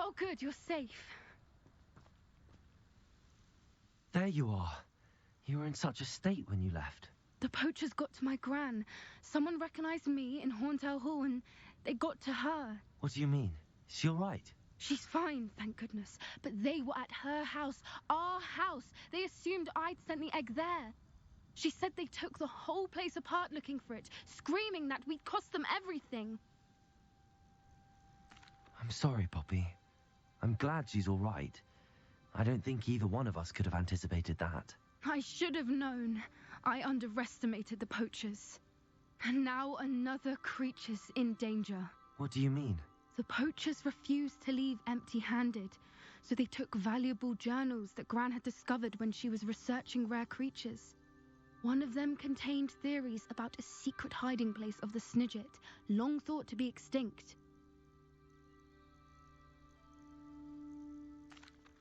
Oh, good, you're safe. There you are. You were in such a state when you left. The poachers got to my gran. Someone recognized me in Horndale Hall and they got to her. What do you mean? Is she all right? She's fine, thank goodness. But they were at her house, our house. They assumed I'd sent the egg there. She said they took the whole place apart looking for it, screaming that we'd cost them everything. I'm sorry, Poppy. I'm glad she's all right. I don't think either one of us could have anticipated that. I should have known. I underestimated the poachers. And now another creature's in danger. What do you mean? The poachers refused to leave empty-handed, so they took valuable journals that Gran had discovered when she was researching rare creatures. One of them contained theories about a secret hiding place of the Snidget, long thought to be extinct.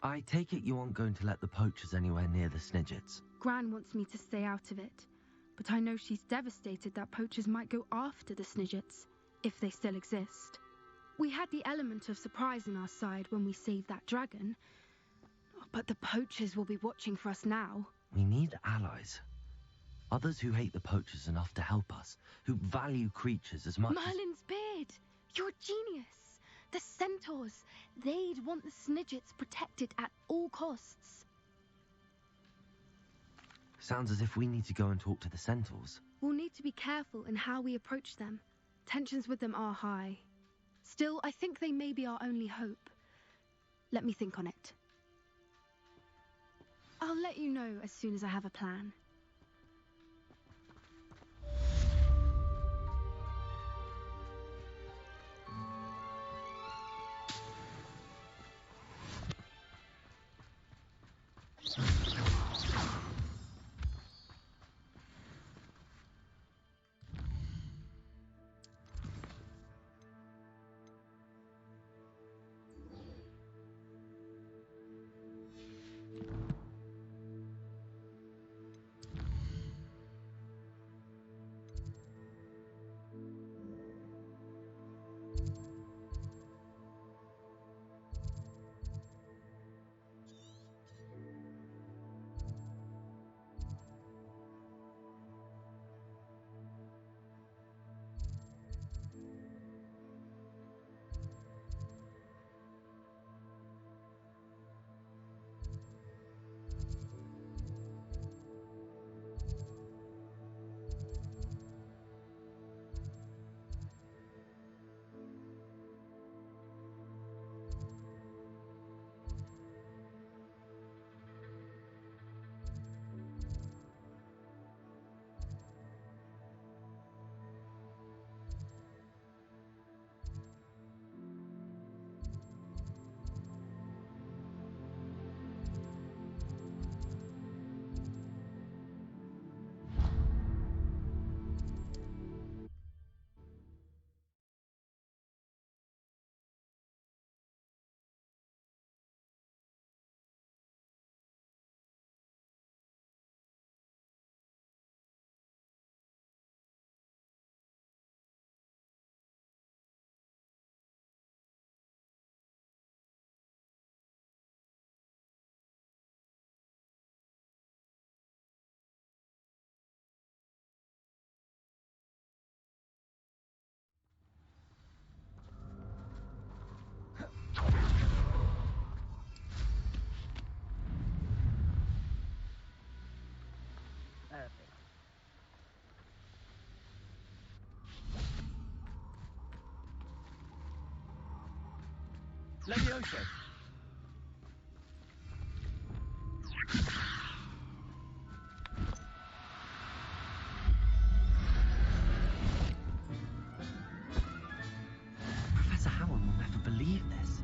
I take it you aren't going to let the poachers anywhere near the Snidgets. Gran wants me to stay out of it, but I know she's devastated that poachers might go after the Snidgets, if they still exist. We had the element of surprise on our side when we saved that dragon, but the poachers will be watching for us now. We need allies. Others who hate the poachers enough to help us, who value creatures as much Merlin's beard! You're a genius! The centaurs! They'd want the Snidgets protected at all costs. Sounds as if we need to go and talk to the centaurs. We'll need to be careful in how we approach them. Tensions with them are high. Still, I think they may be our only hope. Let me think on it. I'll let you know as soon as I have a plan. Levioso! Professor Howard will never believe this.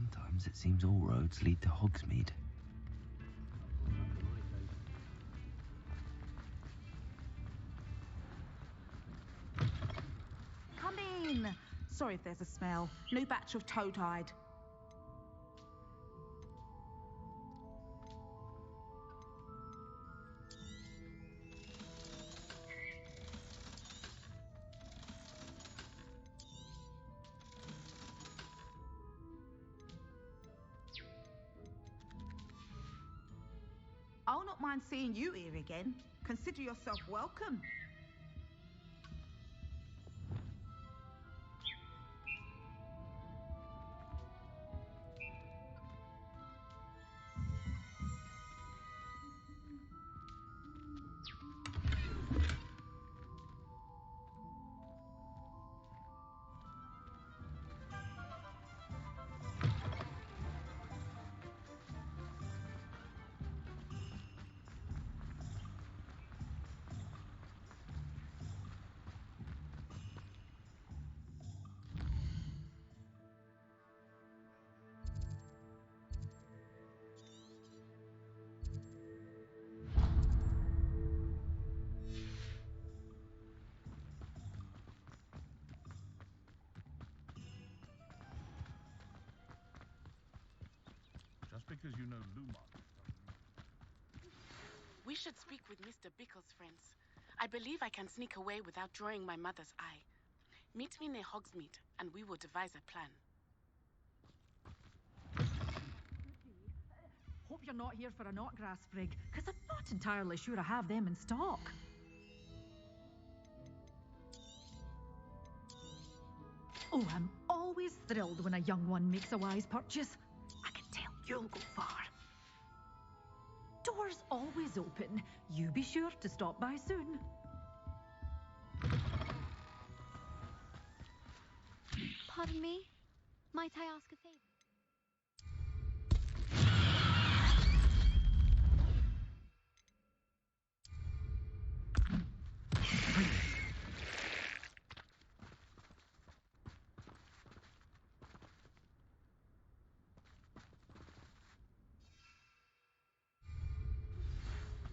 Sometimes it seems all roads lead to Hogsmeade. Come in. Sorry if there's a smell. New batch of toad-hide. I'll not mind seeing you here again. Consider yourself welcome. Just because you know Lumos. We should speak with Mr. Bickle's friends. I believe I can sneak away without drawing my mother's eye. Meet me near Hogsmeade, and we will devise a plan. Hope you're not here for a knotgrass sprig, because I'm not entirely sure I have them in stock. Oh, I'm always thrilled when a young one makes a wise purchase. I can tell you'll go far. Doors always open. You be sure to stop by soon. Pardon me? Might I ask a favor?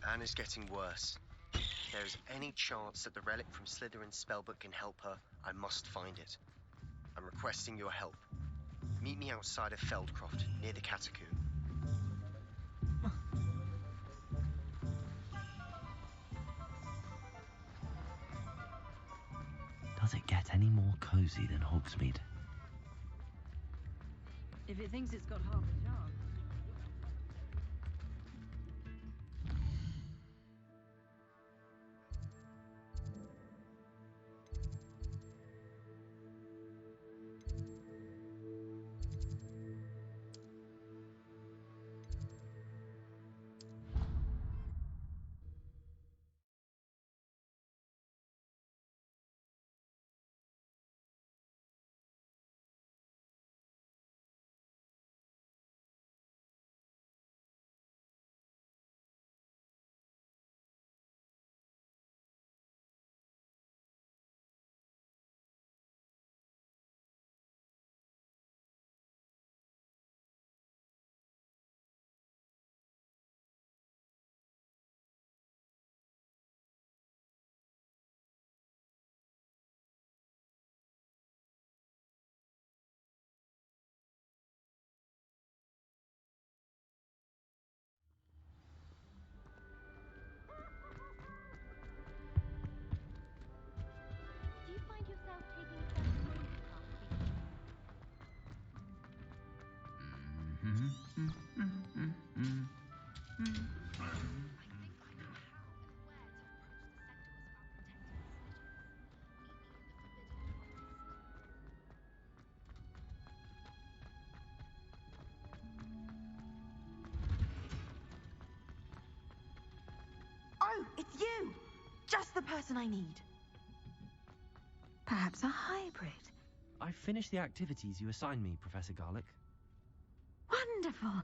Anne is getting worse. If there is any chance that the relic from Slytherin's spellbook can help her, I must find it. I'm requesting your help. Meet me outside of Feldcroft, near the Catacomb. Does it get any more cozy than Hogsmeade? If it thinks it's got half a job. Do you find yourself taking a certain moment Oh, it's you! Just the person I need. Perhaps a hybrid. I've finished the activities you assigned me, Professor Garlick. Wonderful.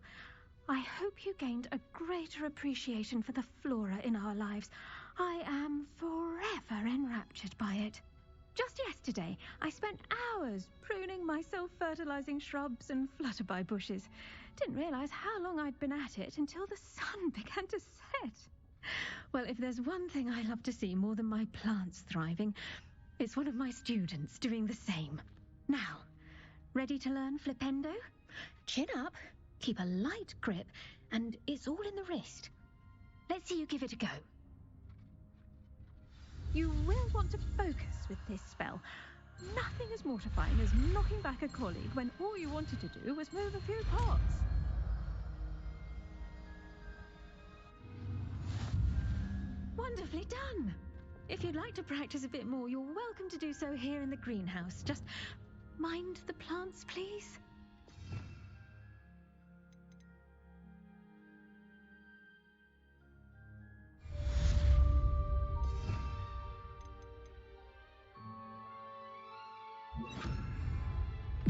I hope you gained a greater appreciation for the flora in our lives. I am forever enraptured by it. Just yesterday, I spent hours pruning my self-fertilizing shrubs and flutterby bushes. Didn't realize how long I'd been at it until the sun began to set. Well, if there's one thing I love to see more than my plants thriving, it's one of my students doing the same. Now, ready to learn flipendo? Chin up, keep a light grip, and it's all in the wrist. Let's see you give it a go. You will want to focus with this spell. Nothing as mortifying as knocking back a colleague when all you wanted to do was move a few parts. Wonderfully done. If you'd like to practice a bit more, you're welcome to do so here in the greenhouse. Just mind the plants, please.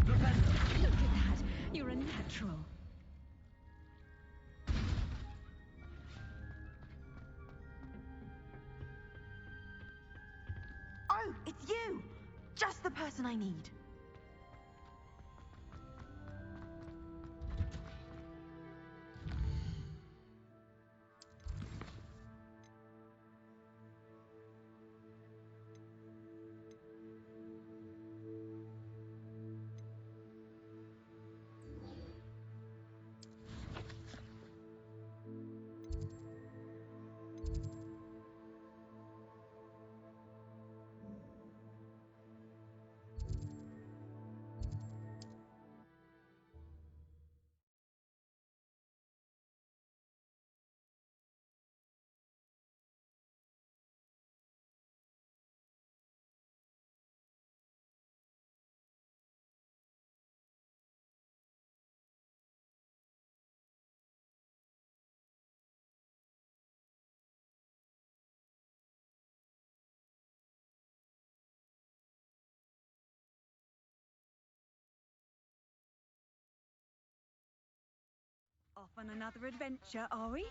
Look at that. You're a natural. Oh, it's you! Just the person I need. Off on another adventure, are we?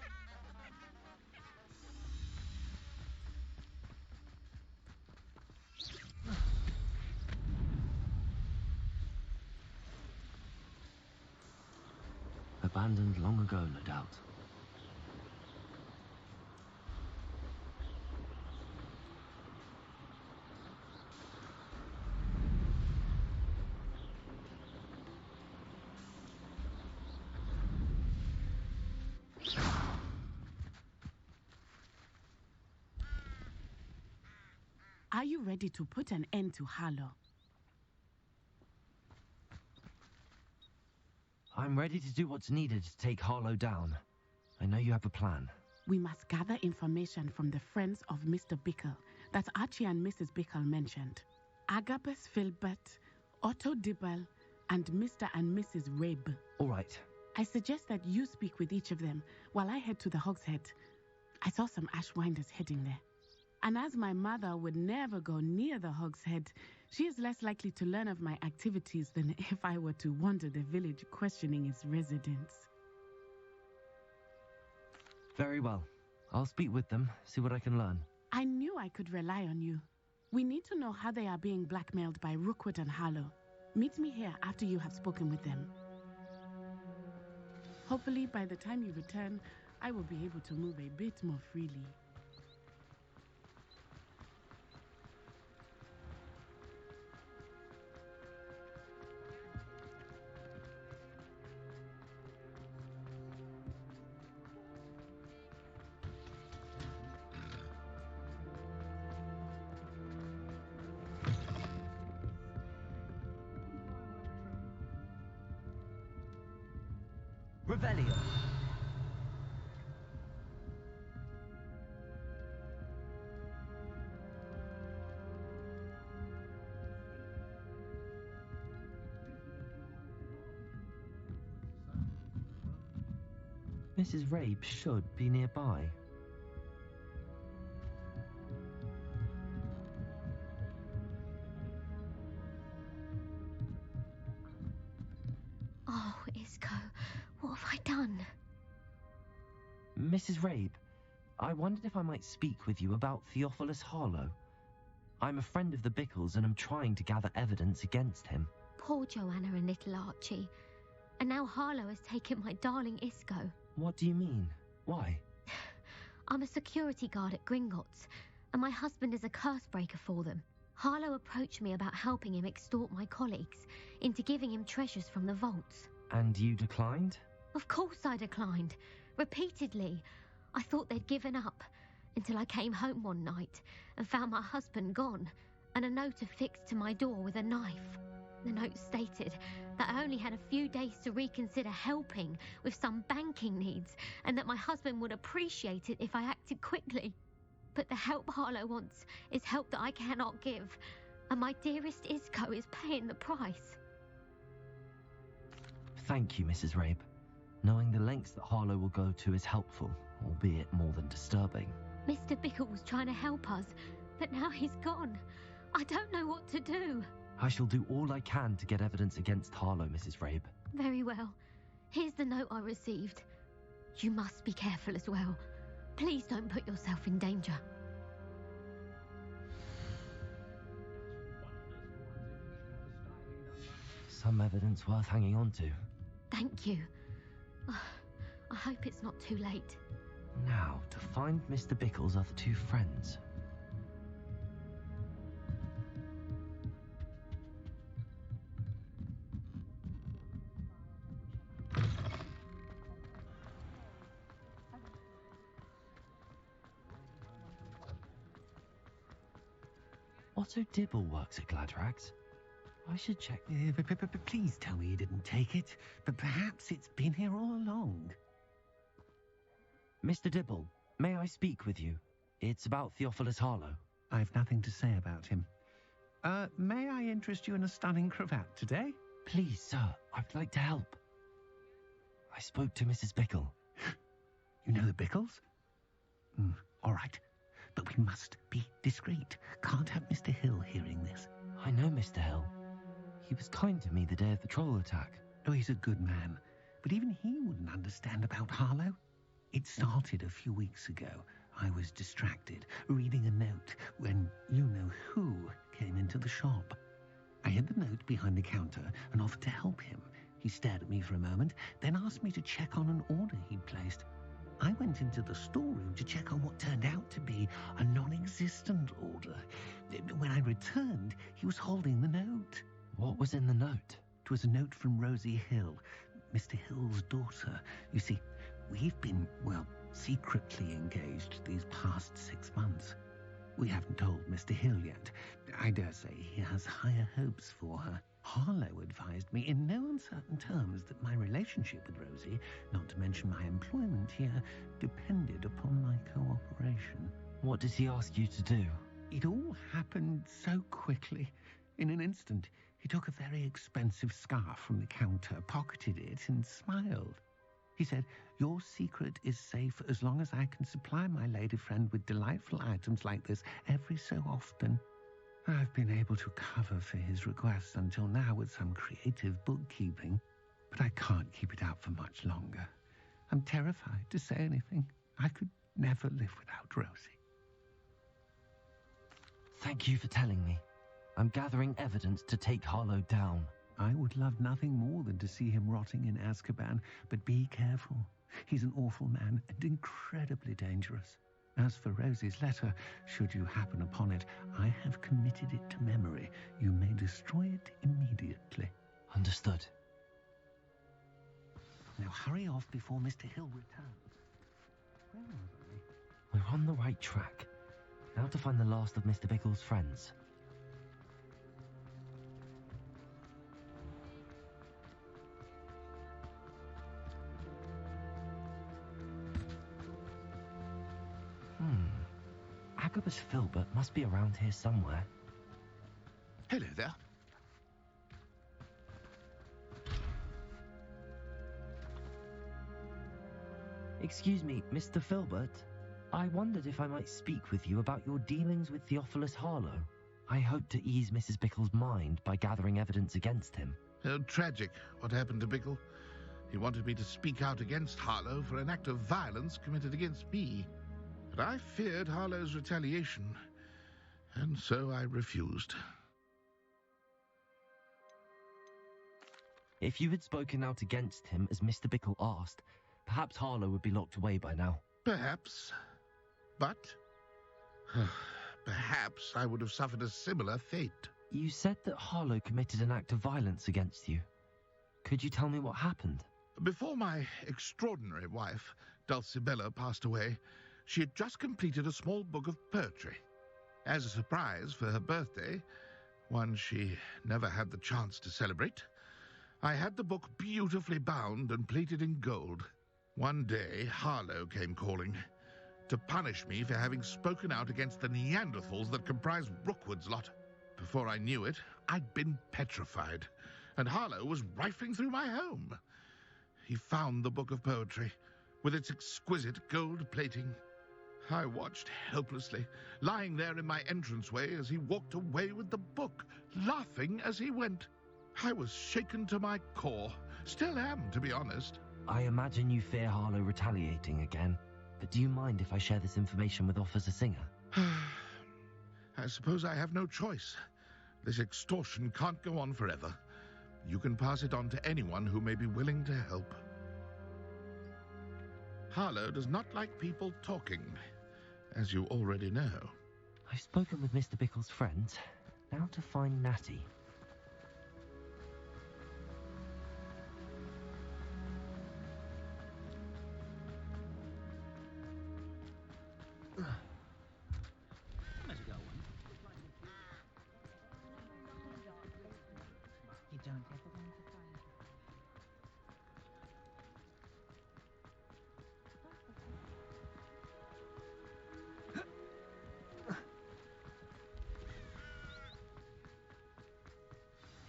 Abandoned long ago, no doubt. Are you ready to put an end to Harlow? I'm ready to do what's needed to take Harlow down. I know you have a plan. We must gather information from the friends of Mr. Bickle that Archie and Mrs. Bickle mentioned. Agabus Filbert, Otto Dibble, and Mr. and Mrs. Rabe. All right. I suggest that you speak with each of them while I head to the Hogshead. I saw some Ashwinders heading there. And as my mother would never go near the Hogshead, she is less likely to learn of my activities than if I were to wander the village questioning its residents. Very well. I'll speak with them, see what I can learn. I knew I could rely on you. We need to know how they are being blackmailed by Rookwood and Harlow. Meet me here after you have spoken with them. Hopefully, by the time you return, I will be able to move a bit more freely. Revelio. Mrs. Rabe should be nearby. Oh, Isco, what have I done? Mrs. Rabe, I wondered if I might speak with you about Theophilus Harlow. I'm a friend of the Bickles and I'm trying to gather evidence against him. Poor Joanna and little Archie. And now Harlow has taken my darling Isco. What do you mean? Why? I'm a security guard at Gringotts, and my husband is a curse breaker for them. Harlow approached me about helping him extort my colleagues into giving him treasures from the vaults. And you declined? Of course I declined. Repeatedly. I thought they'd given up, until I came home one night and found my husband gone, and a note affixed to my door with a knife. The note stated that I only had a few days to reconsider helping with some banking needs, and that my husband would appreciate it if I acted quickly. But the help Harlow wants is help that I cannot give, and my dearest Isco is paying the price. Thank you, Mrs. Rabe. Knowing the lengths that Harlow will go to is helpful, albeit more than disturbing. Mr. Bickle was trying to help us, but now he's gone. I don't know what to do. I shall do all I can to get evidence against Harlow, Mrs. Rabe. Very well. Here's the note I received. You must be careful as well. Please don't put yourself in danger. Some evidence worth hanging on to. Thank you. I hope it's not too late. Now, to find Mr. Bickle's other two friends. Otto Dibble works at Gladrags. I should check. Please tell me you didn't take it. But perhaps it's been here all along. Mr. Dibble, may I speak with you? It's about Theophilus Harlow. I've nothing to say about him. May I interest you in a stunning cravat today? Please, sir, I'd like to help. I spoke to Mrs. Bickle. You know the Bickles? All right. But we must be discreet. Can't have Mr. Hill hearing this. I know Mr. Hill. He was kind to me the day of the troll attack. Oh, he's a good man. But even he wouldn't understand about Harlow. It started a few weeks ago. I was distracted, reading a note, when you-know-who came into the shop. I hid the note behind the counter and offered to help him. He stared at me for a moment, then asked me to check on an order he'd placed. I went into the storeroom to check on what turned out to be a non-existent order. When I returned, he was holding the note. What was in the note? It was a note from Rosie Hill, Mr. Hill's daughter. You see, we've been, secretly engaged these past 6 months. We haven't told Mr. Hill yet. I dare say he has higher hopes for her. Harlow advised me in no uncertain terms that my relationship with Rosie, not to mention my employment here, depended upon my cooperation. What did he ask you to do? It all happened so quickly. In an instant, he took a very expensive scarf from the counter, pocketed it, and smiled. He said, "Your secret is safe as long as I can supply my lady friend with delightful items like this every so often." I've been able to cover for his requests until now with some creative bookkeeping, but I can't keep it out for much longer. I'm terrified to say anything. I could never live without Rosie. Thank you for telling me. I'm gathering evidence to take Harlow down. I would love nothing more than to see him rotting in Azkaban, but be careful. He's an awful man and incredibly dangerous. As for Rosie's letter, should you happen upon it, I have committed it to memory. You may destroy it immediately. Understood. Now hurry off before Mr. Hill returns. Where are they? We're on the right track. Now to find the last of Mr. Bickle's friends. Agabus Filbert must be around here somewhere. Hello there. Excuse me, Mr. Filbert. I wondered if I might speak with you about your dealings with Theophilus Harlow. I hope to ease Mrs. Bickle's mind by gathering evidence against him. Oh, tragic what happened to Bickle. He wanted me to speak out against Harlow for an act of violence committed against me. But I feared Harlow's retaliation. And so I refused. If you had spoken out against him, as Mr. Bickle asked, perhaps Harlow would be locked away by now. Perhaps. But perhaps I would have suffered a similar fate. You said that Harlow committed an act of violence against you. Could you tell me what happened? Before my extraordinary wife, Dulcibella, passed away, she had just completed a small book of poetry. As a surprise for her birthday, one she never had the chance to celebrate, I had the book beautifully bound and plated in gold. One day, Harlow came calling to punish me for having spoken out against the Neanderthals that comprise Rookwood's lot. Before I knew it, I'd been petrified, and Harlow was rifling through my home. He found the book of poetry, with its exquisite gold plating. I watched helplessly, lying there in my entranceway as he walked away with the book, laughing as he went. I was shaken to my core. Still am, to be honest. I imagine you fear Harlow retaliating again, but do you mind if I share this information with Officer Singer? I suppose I have no choice. This extortion can't go on forever. You can pass it on to anyone who may be willing to help. Harlow does not like people talking, as you already know. I've spoken with Mr. Bickle's friends. Now to find Natty.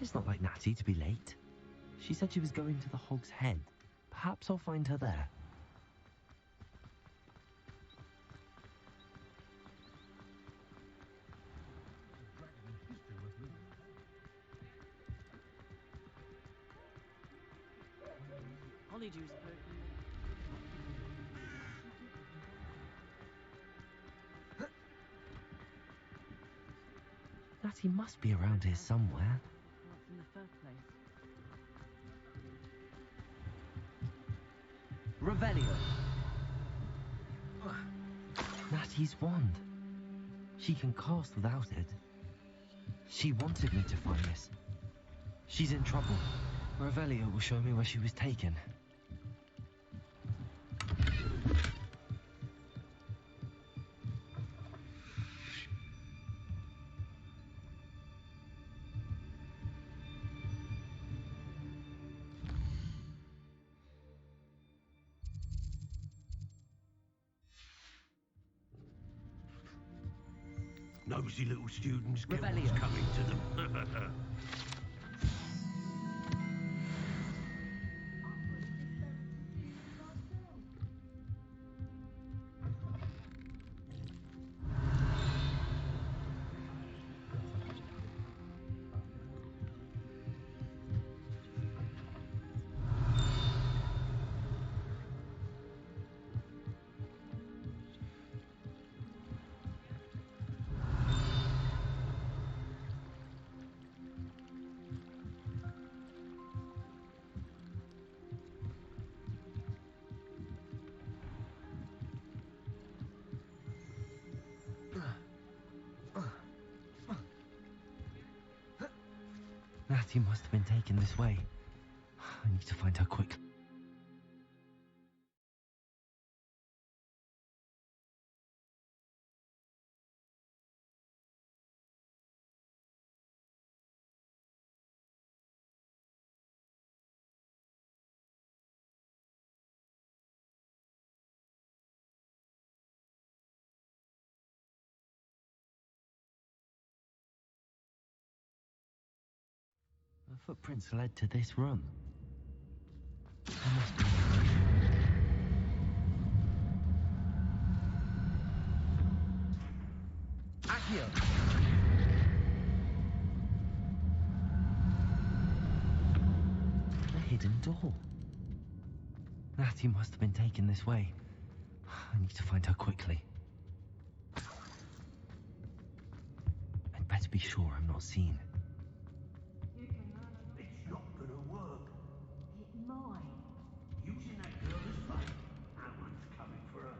It's not like Natty to be late. She said she was going to the Hog's Head. Perhaps I'll find her there. Natty must be around here somewhere. In the first place. Revelio. Natty's wand. She can cast without it. She wanted me to find this. She's in trouble. Revelio will show me where she was taken. Nosy little students, get Revelio. what's coming to them. Natty must have been taken this way. I need to find her quickly. The footprints led to this room. There must be Accio! a hidden door. Natty must have been taken this way. I need to find her quickly. be sure I'm not seen. It's not gonna work. It might. Using that girl as bait. No one's coming for her.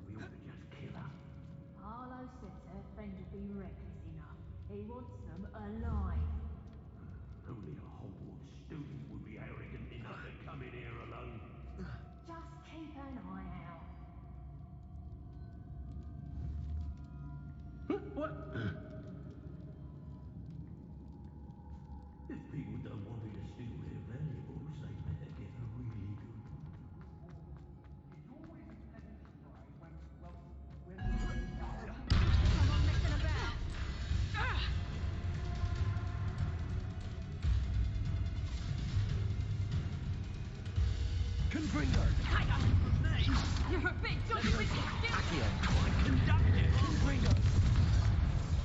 We ought to just kill her. Harlow said her friend would be reckless enough. He wants them alive. Only a Hogwarts student would be arrogant enough to come in here alone. Just keep an eye out. What? If people don't want me to steal their valuables, they better get a really good one. It's always a pleasant surprise when Someone messing about. Confringo! Hang on. You're a big doggy with your Accio! Conducted! Confringo!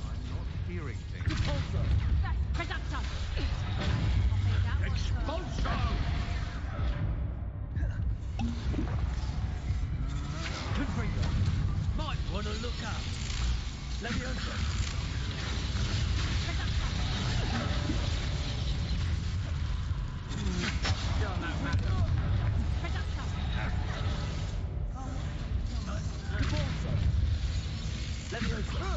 I'm not hearing things. Repulso! That's Reducto. Expulso! Confringo! Might want to look up. Leviosa! Still no matter. Repulso! Leviosa!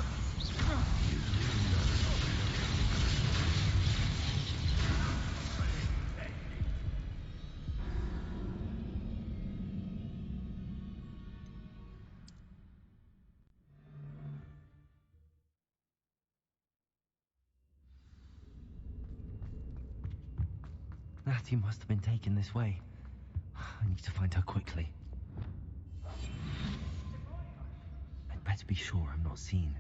Natty must have been taken this way. I need to find her quickly. I'd better be sure I'm not seen.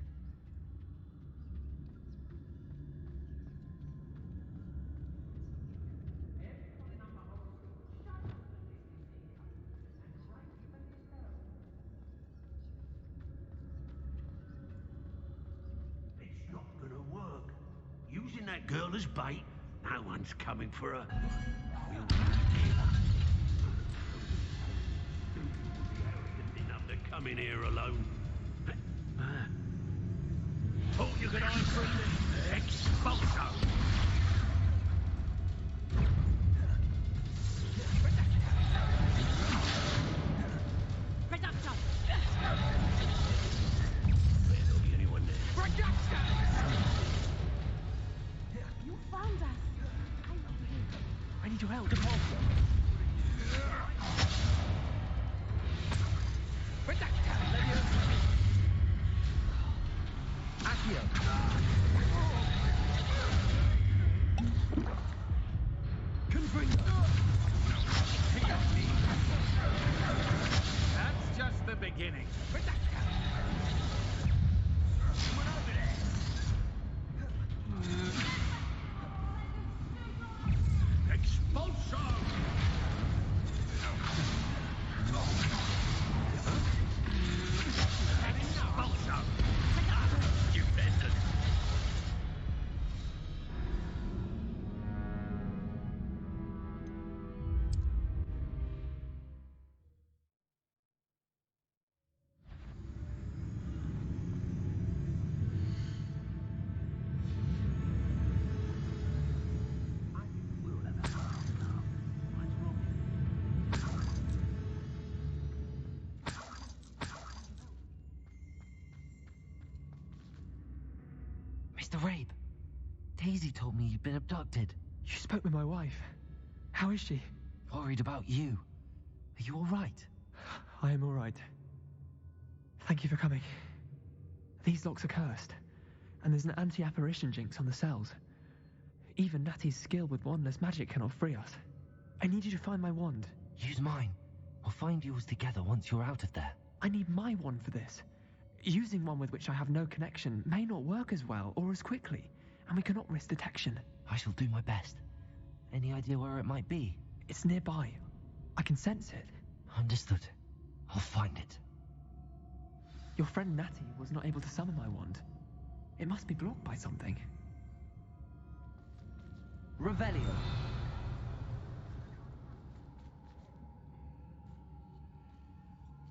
It's not gonna work. Using that girl as bait, no one's coming for her. We ought to kill her. Student would be arrogant enough to come in here alone. Thought you could hide from me. Expulso! Reducto. There'll be anyone there. You found us. I love you. I need your help. Repulso! Accio! Confringo! That's just the beginning. Someone over there! Expulso! Expulso! You peasant! We'll have a laugh now. What's wrong? Mr. Rabe, Daisy told me you'd been abducted. You spoke with my wife. How is she? Worried about you. Are you all right? I am all right. Thank you for coming. These locks are cursed, and there's an anti-apparition jinx on the cells. Even Natty's skill with wandless magic cannot free us. I need you to find my wand. Use mine. We'll find yours together once you're out of there. I need my wand for this. Using one with which I have no connection may not work as well or as quickly, and we cannot risk detection. I shall do my best. Any idea where it might be? It's nearby. I can sense it. Understood. I'll find it. Your friend Natty was not able to summon my wand. It must be blocked by something. Revelio.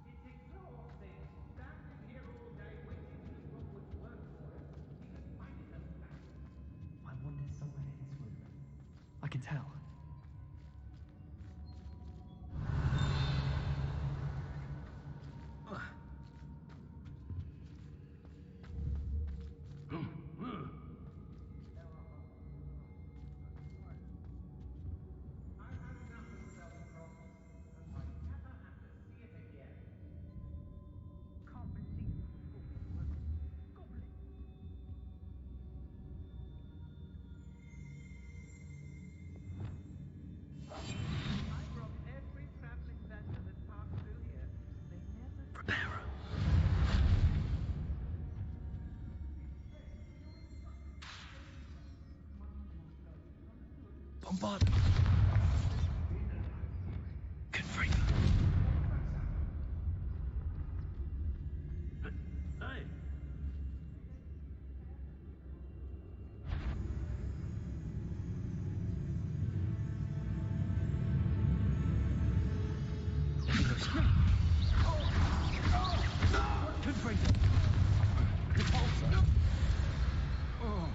It's exhausting. Standing here all day waiting for the book would work for us. Even finding them but... Confringo. Hey. Confringo. Repulsor. Oh.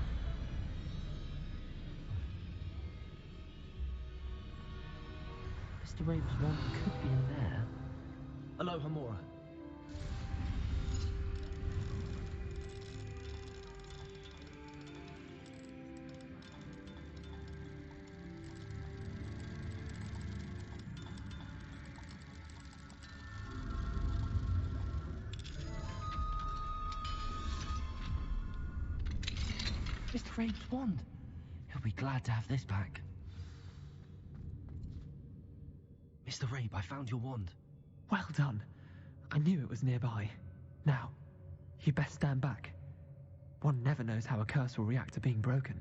Mr. Rabe's wand could be in there. Hello, Hamura. Mr. Rabe's wand. He'll be glad to have this back. Mr. Rabe, I found your wand. Well done. I knew it was nearby. Now, you best stand back. One never knows how a curse will react to being broken.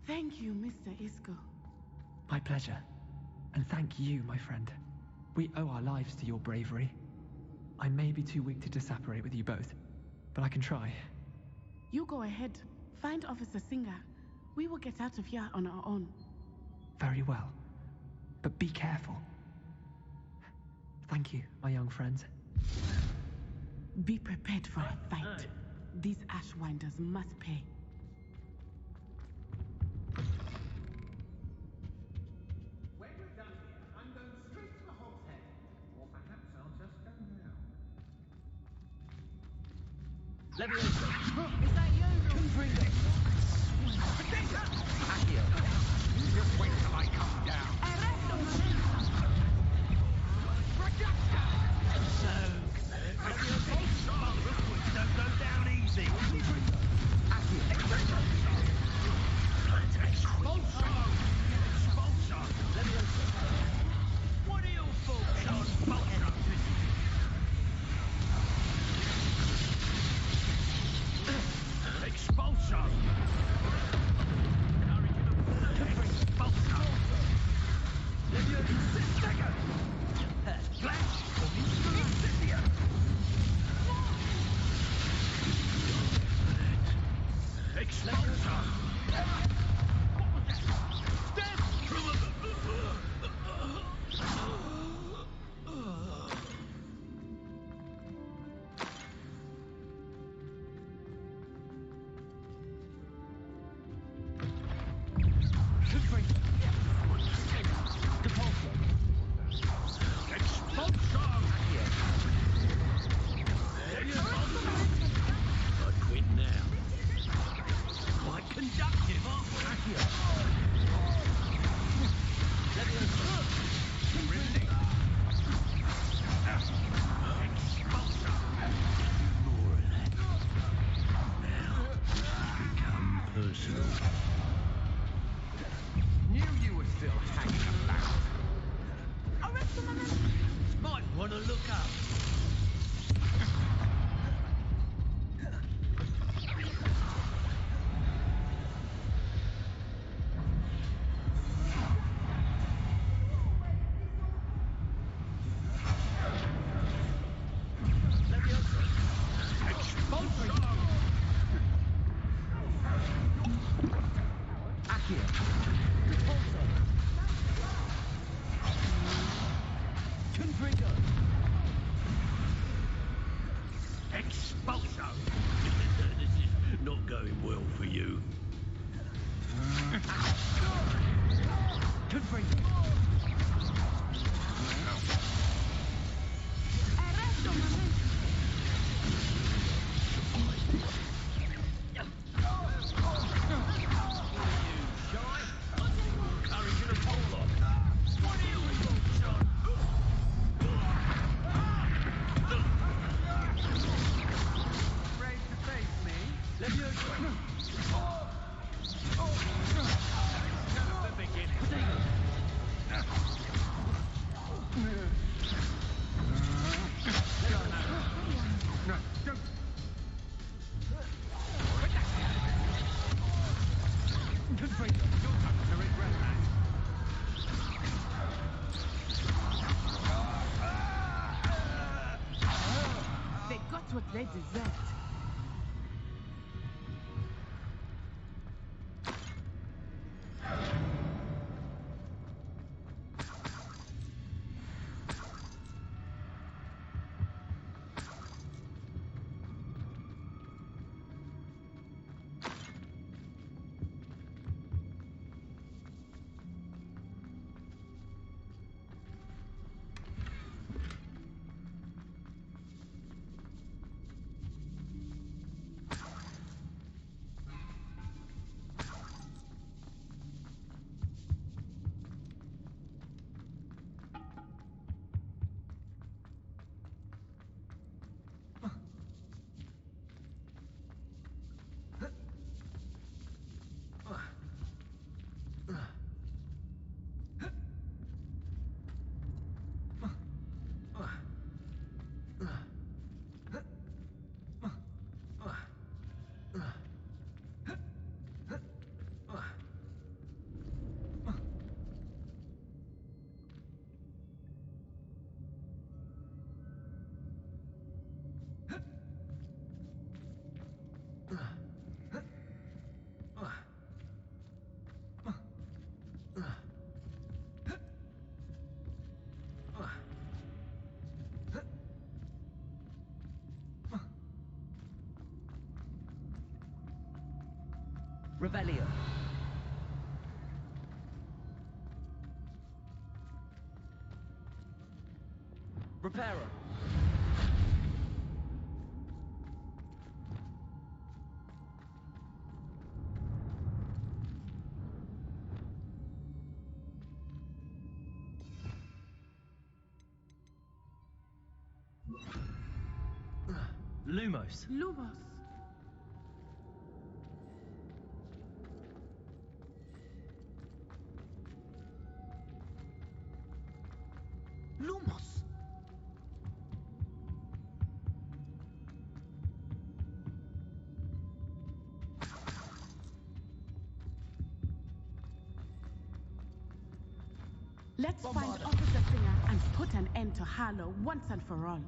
Thank you, Mr. Isco. My pleasure. And thank you, my friend. We owe our lives to your bravery. I may be too weak to disapparate with you both, but I can try. You go ahead. Find Officer Singer. We will get out of here on our own. Very well. But be careful. Thank you, my young friends. Be prepared for a fight. These Ashwinders must pay. When we're done here, I'm going straight to the Hog's Head. Or perhaps I'll just go now. Leviosa. Is that you? Confringo. Accio. Just wait till I come down. Don't go down easy. What are your thoughts on Vulture? Expulsion! Good for you. You're going to regret that. They got what they deserved. Revelio. Reparo. Lumos. Lumos. Lumos. Let's find Officer Singer and put an end to Harlow once and for all.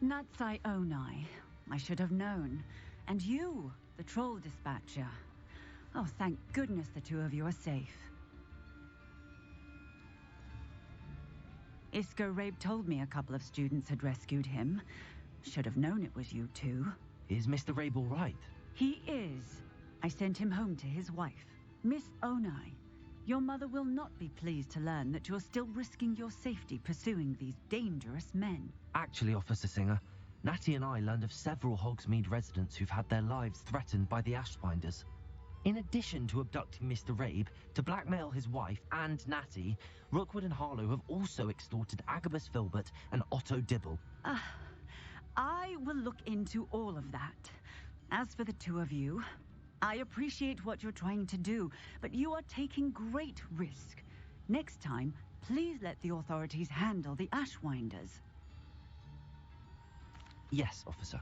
Natsai Onai. I should have known. And you, the troll dispatcher. Oh, thank goodness the two of you are safe. Isco Rabe told me a couple of students had rescued him. Should have known it was you two. Is Mr. Rabe all right? He is. I sent him home to his wife, Miss Onai. Your mother will not be pleased to learn that you're still risking your safety pursuing these dangerous men. Actually, Officer Singer, Natty and I learned of several Hogsmeade residents who've had their lives threatened by the Ashwinders. In addition to abducting Mr. Rabe, to blackmail his wife and Natty, Rookwood and Harlow have also extorted Agabus Filbert and Otto Dibble. I will look into all of that. As for the two of you, I appreciate what you're trying to do, but you are taking great risk. Next time, please let the authorities handle the Ashwinders. Yes, officer.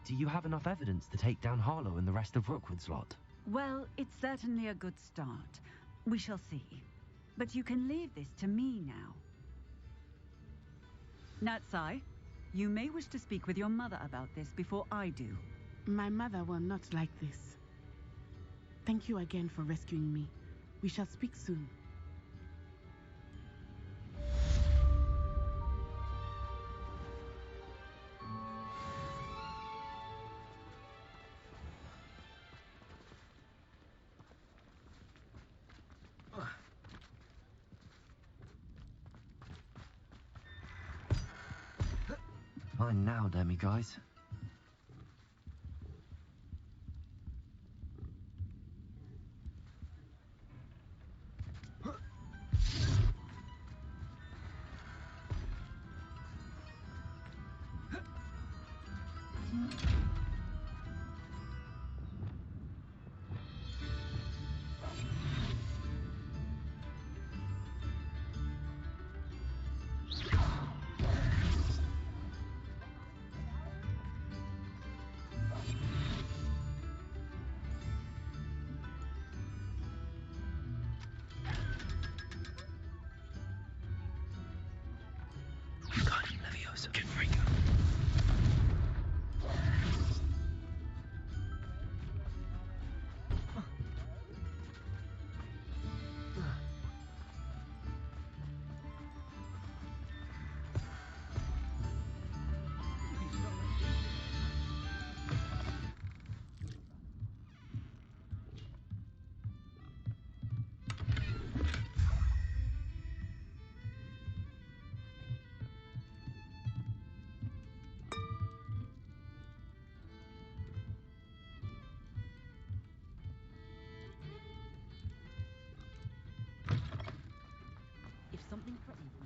Do you have enough evidence to take down Harlow and the rest of Rookwood's lot? Well, it's certainly a good start. We shall see. But you can leave this to me now. Natsai, you may wish to speak with your mother about this before I do. My mother will not like this. Thank you again for rescuing me. We shall speak soon. mine now, Demi guys. If something threatens me...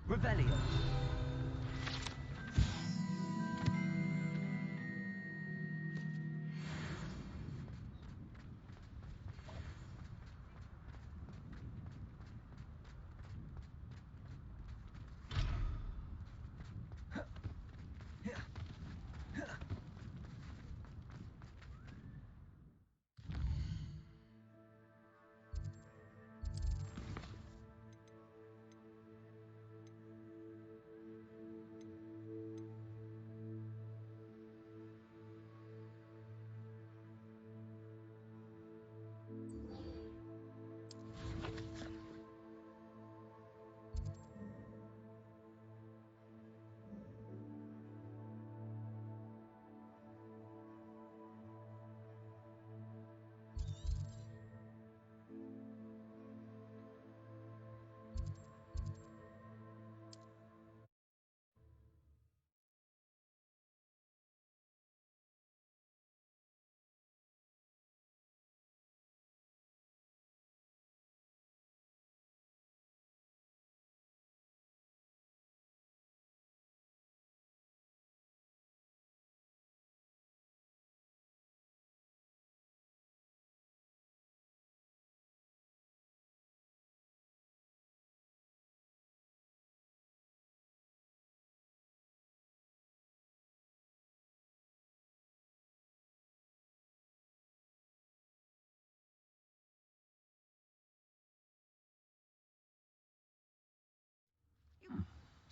Revelio.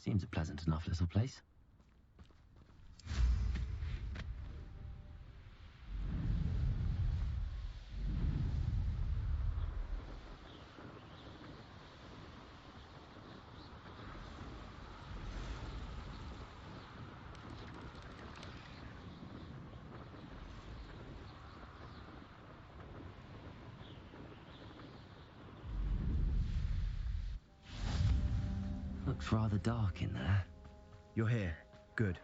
Seems a pleasant enough little place. Looks rather dark in there. You're here. Good.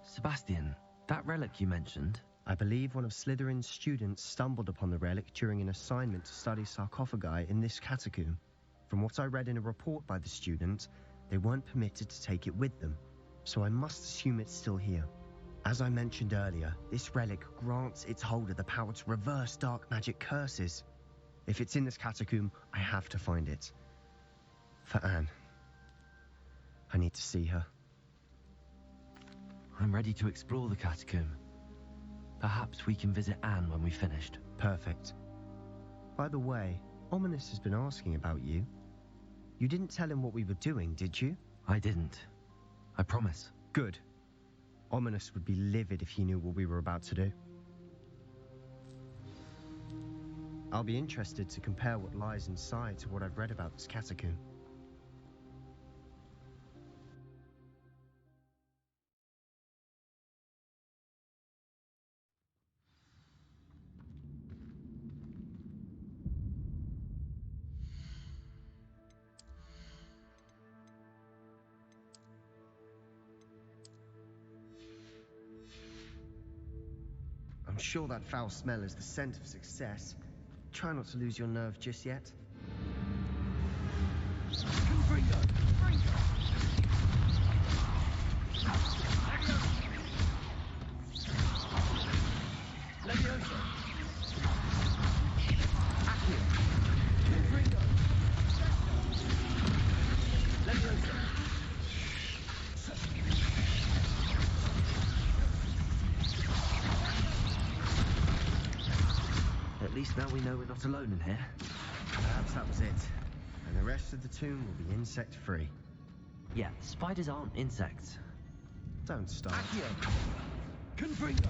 Sebastian, that relic you mentioned... I believe one of Slytherin's students stumbled upon the relic during an assignment to study sarcophagi in this catacomb. From what I read in a report by the student, they weren't permitted to take it with them, so I must assume it's still here. As I mentioned earlier, this relic grants its holder the power to reverse dark magic curses. If it's in this catacomb, I have to find it. For Anne. I need to see her. I'm ready to explore the catacomb. Perhaps we can visit Anne when we've finished. Perfect. By the way, Ominous has been asking about you. You didn't tell him what we were doing, did you? I didn't. I promise. Good. Ominous would be livid if he knew what we were about to do. I'll be interested to compare what lies inside to what I've read about this catacomb. I'm sure that foul smell is the scent of success. Try not to lose your nerve just yet. Confringo! Leviosa! Accio! Confringo! Leviosa! At least now we know we're not alone in here. Perhaps that was it. And the rest of the tomb will be insect-free. Yeah, spiders aren't insects. Don't start. Accio! Confringo!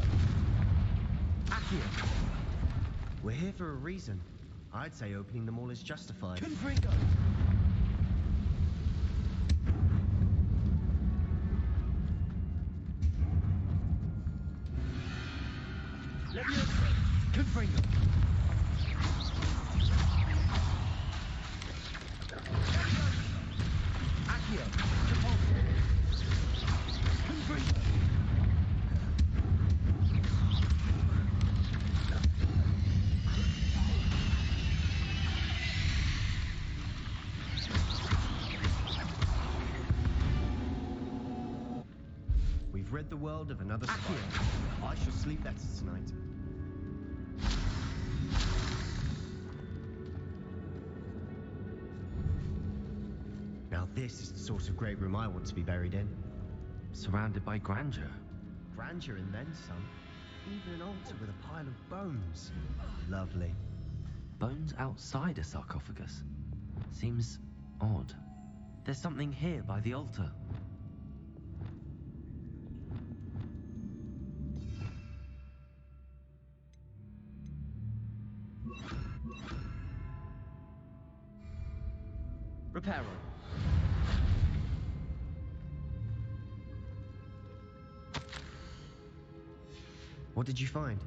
Accio! We're here for a reason. I'd say opening them all is justified. Confringo! Leviosa! Confringo! Accio! Repulsor! Confringo! We've rid the world of another spider. I shall sleep better tonight. Now this is the sort of great room I want to be buried in. Surrounded by grandeur. Grandeur and then some. Even an altar with a pile of bones. Lovely. Bones outside a sarcophagus. Seems odd. There's something here by the altar. Reparo. What did you find?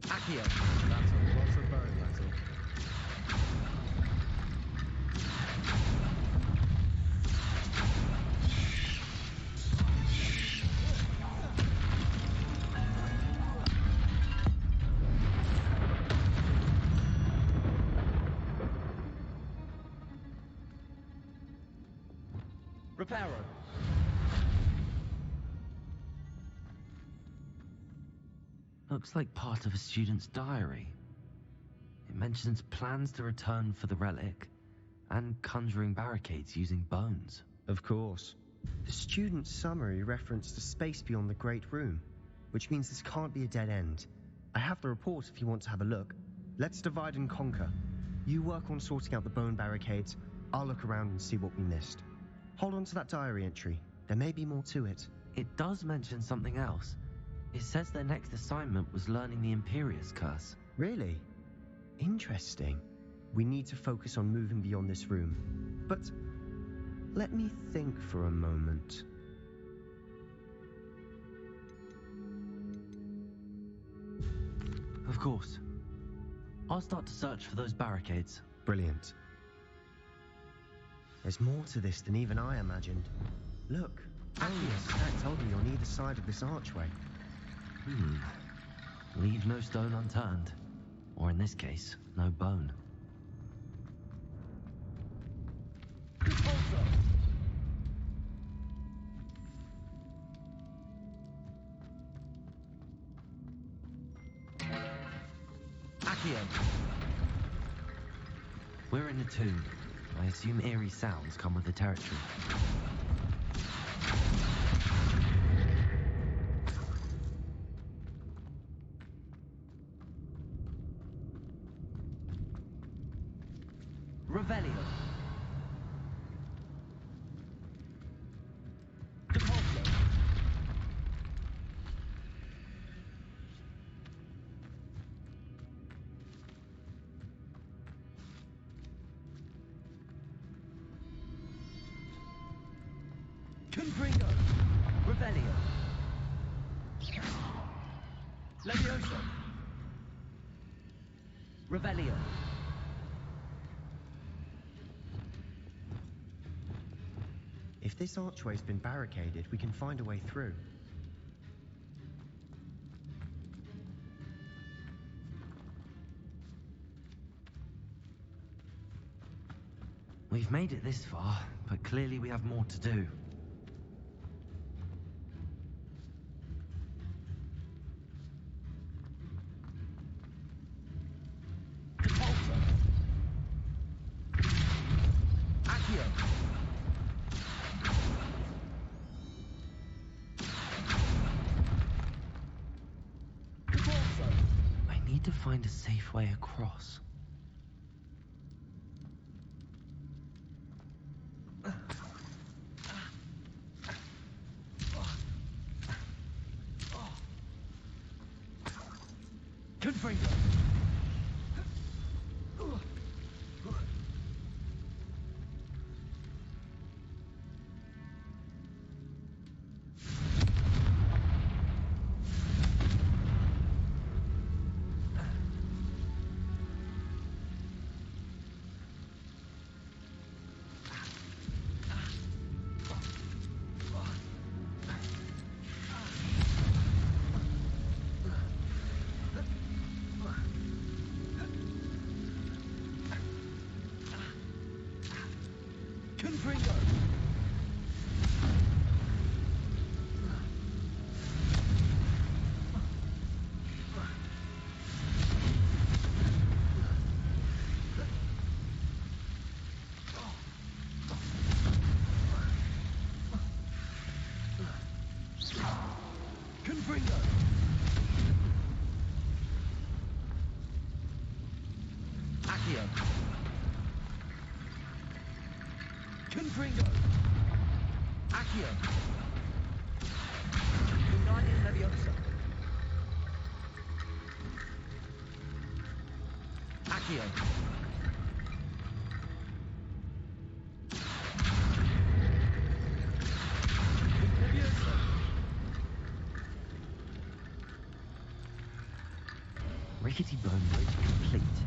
Accio! That's a lot of bone metal. Reparo. Looks like part of a student's diary. It mentions plans to return for the relic and conjuring barricades using bones. Of course. The student's summary referenced a space beyond the Great Room, which means this can't be a dead end. I have the report if you want to have a look. Let's divide and conquer. You work on sorting out the bone barricades. I'll look around and see what we missed. Hold on to that diary entry. There may be more to it. It does mention something else. It says their next assignment was learning the Imperius Curse. Really? Interesting. We need to focus on moving beyond this room. But let me think for a moment. Of course. I'll start to search for those barricades. Brilliant. There's more to this than even I imagined. Look, Accio stacked on me on either side of this archway. Leave no stone unturned. Or in this case, no bone. Accio! We're in a tomb. I assume eerie sounds come with the territory. Revelio. Confringo! Revelio! Levioso! Revelio! If this archway's been barricaded, we can find a way through. We've made it this far, but clearly we have more to do. Repulsor! Accio! Repulsor! I need to find a safe way across. Confringo! Confringo! Confringo! Accio! Confringo! Accio! Guardian Leviosa! Accio! Leviosa! Rickety bone bridge complete.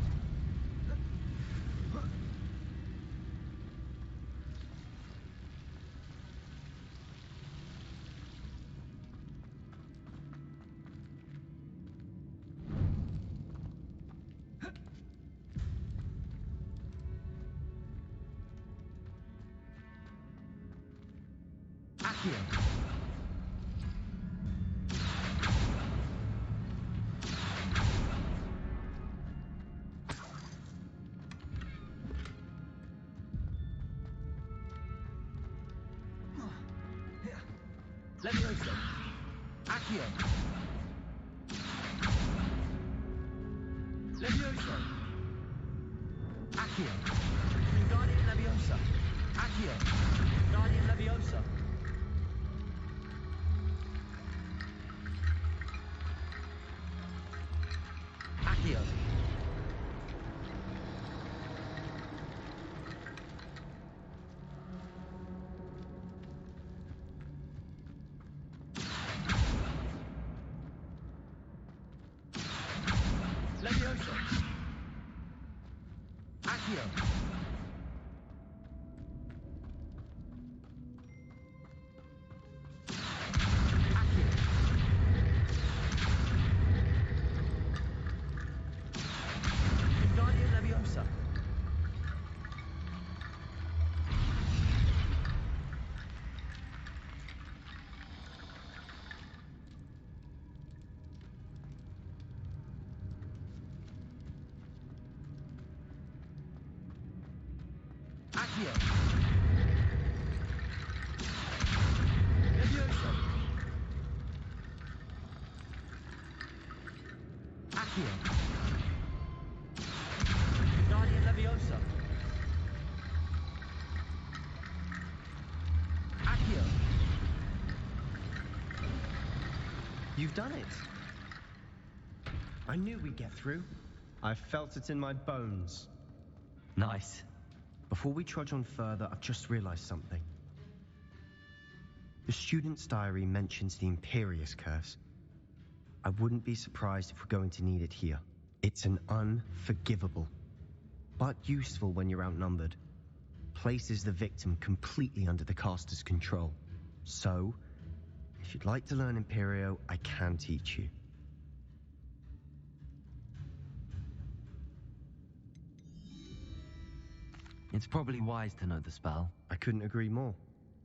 Accio! Leviosa! Accio! Leviosa! Accio! Guardian Leviosa! Accio! Guardian Leviosa! Accio! Leviosa! Accio! Accio! Guardian Leviosa! Accio! Leviosa! Accio! Guardian Leviosa! Accio! You've done it! I knew we'd get through. I felt it in my bones. Nice. Before we trudge on further, I've just realized something. The student's diary mentions the Imperious Curse. I wouldn't be surprised if we're going to need it here. It's an unforgivable, but useful when you're outnumbered. Places the victim completely under the caster's control. So, if you'd like to learn Imperio, I can teach you. It's probably wise to know the spell. I couldn't agree more.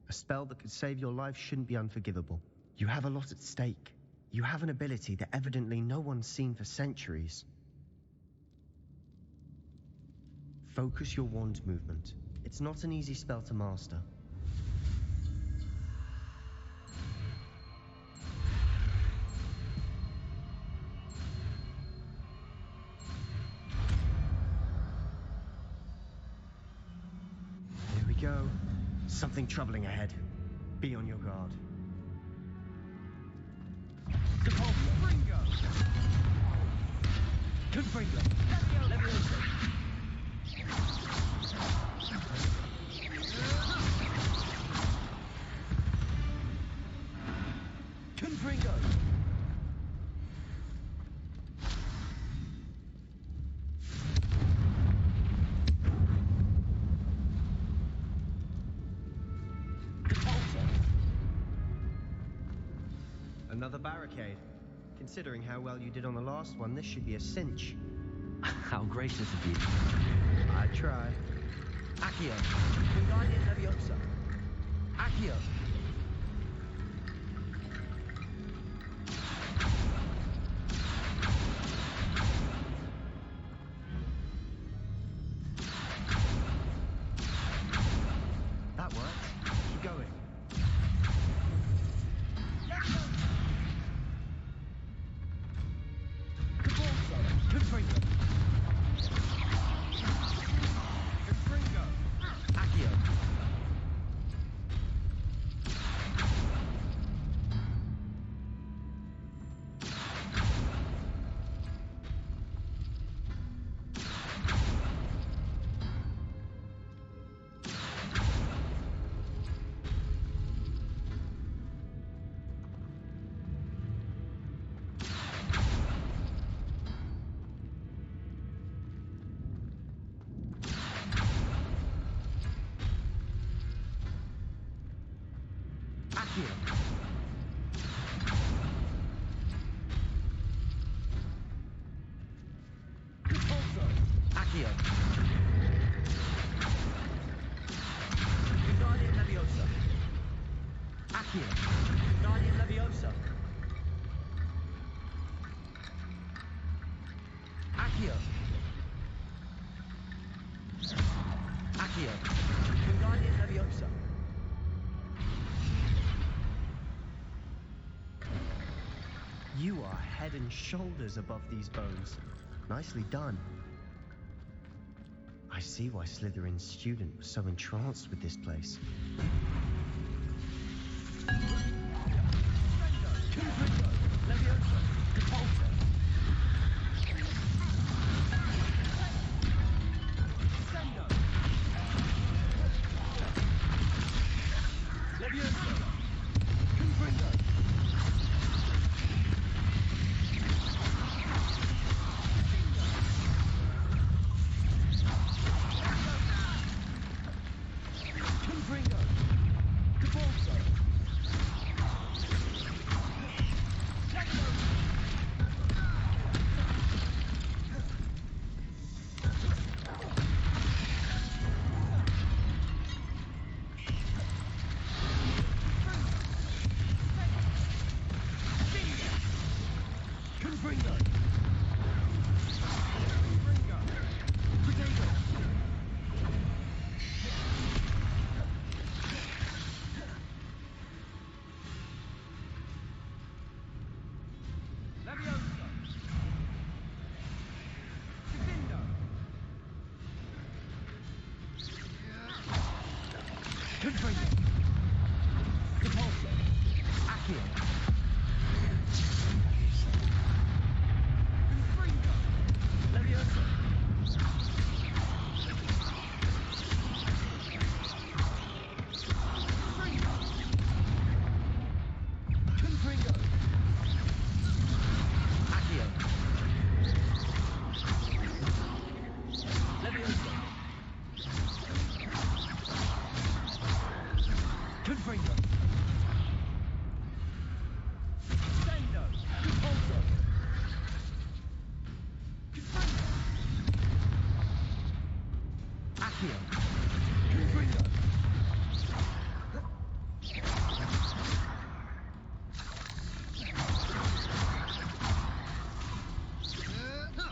A spell that could save your life shouldn't be unforgivable. You have a lot at stake. You have an ability that evidently no one's seen for centuries. Focus your wand movement. It's not an easy spell to master. Here we go. Something troubling ahead. Be on your guard. Confringo! Confringo! Leviosa! Confringo! Another barricade. Considering how well you did on the last one, this should be a cinch. How gracious of you. I try. Accio! Wingardium Leviosa! Accio! That works. Keep going. Confringo! Confringo! Accio! Accio! Compulso! Accio! Wingardium Leviosa! Accio! Wingardium Leviosa! Accio! Accio! Wingardium Leviosa! You are head and shoulders above these bones. Nicely done. I see why Slytherin's student was so entranced with this place. Confringo! Leviosa! Compulso! Sendo! Leviosa! Confringo! Confringo! Compulso! Confringo! Confringo! Potato! Leviosa! Defendo! Confringo! Compulso! Accio! Confringo! Leviosa! Confringo! Accio. Confringo.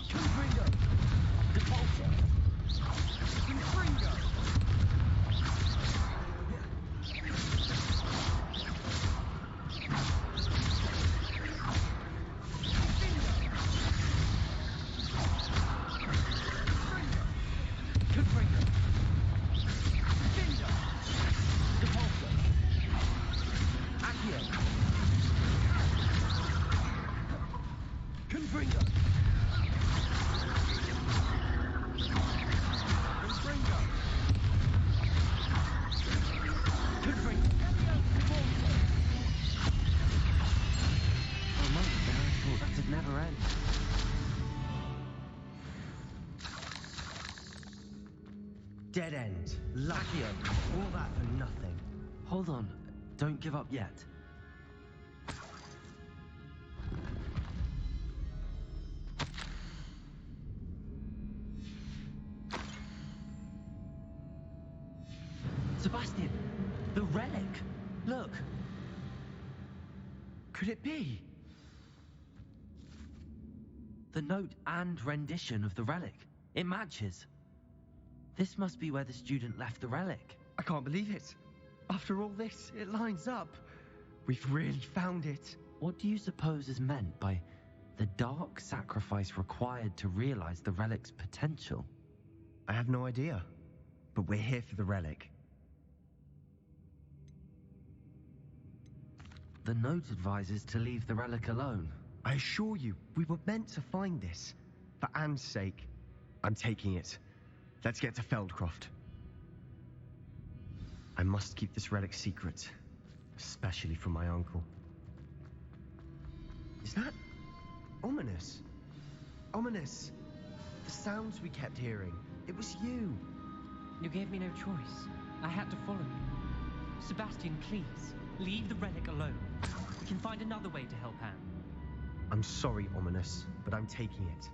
Confringo. Depulso. Confringo. Dead end. Lucky. All that for nothing. Hold on. Don't give up yet. Sebastian! The relic! Look! Could it be? The note and rendition of the relic. It matches. This must be where the student left the relic. I can't believe it. After all this, it lines up. We've really found it. What do you suppose is meant by the dark sacrifice required to realize the relic's potential? I have no idea. But we're here for the relic. The note advises to leave the relic alone. I assure you, we were meant to find this. For Anne's sake, I'm taking it. Let's get to Feldcroft. I must keep this relic secret, especially from my uncle. Is that ominous? Ominous. The sounds we kept hearing. It was you. You gave me no choice. I had to follow you. Sebastian, please, leave the relic alone. We can find another way to help Anne. I'm sorry, Ominous, but I'm taking it.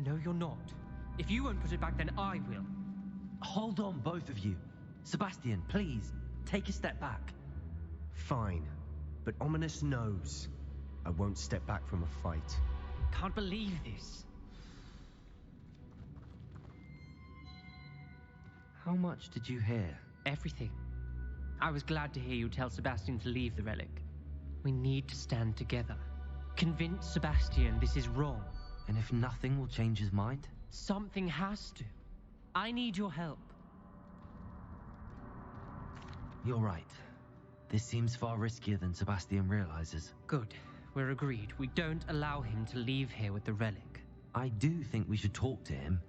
No, you're not. If you won't put it back, then I will. Hold on, both of you. Sebastian, please, take a step back. Fine, but Ominous knows I won't step back from a fight. Can't believe this. How much did you hear? Everything. I was glad to hear you tell Sebastian to leave the relic. We need to stand together. Convince Sebastian this is wrong. And if nothing will change his mind? Something has to. I need your help. You're right. This seems far riskier than Sebastian realizes. Good. We're agreed. We don't allow him to leave here with the relic. I do think we should talk to him,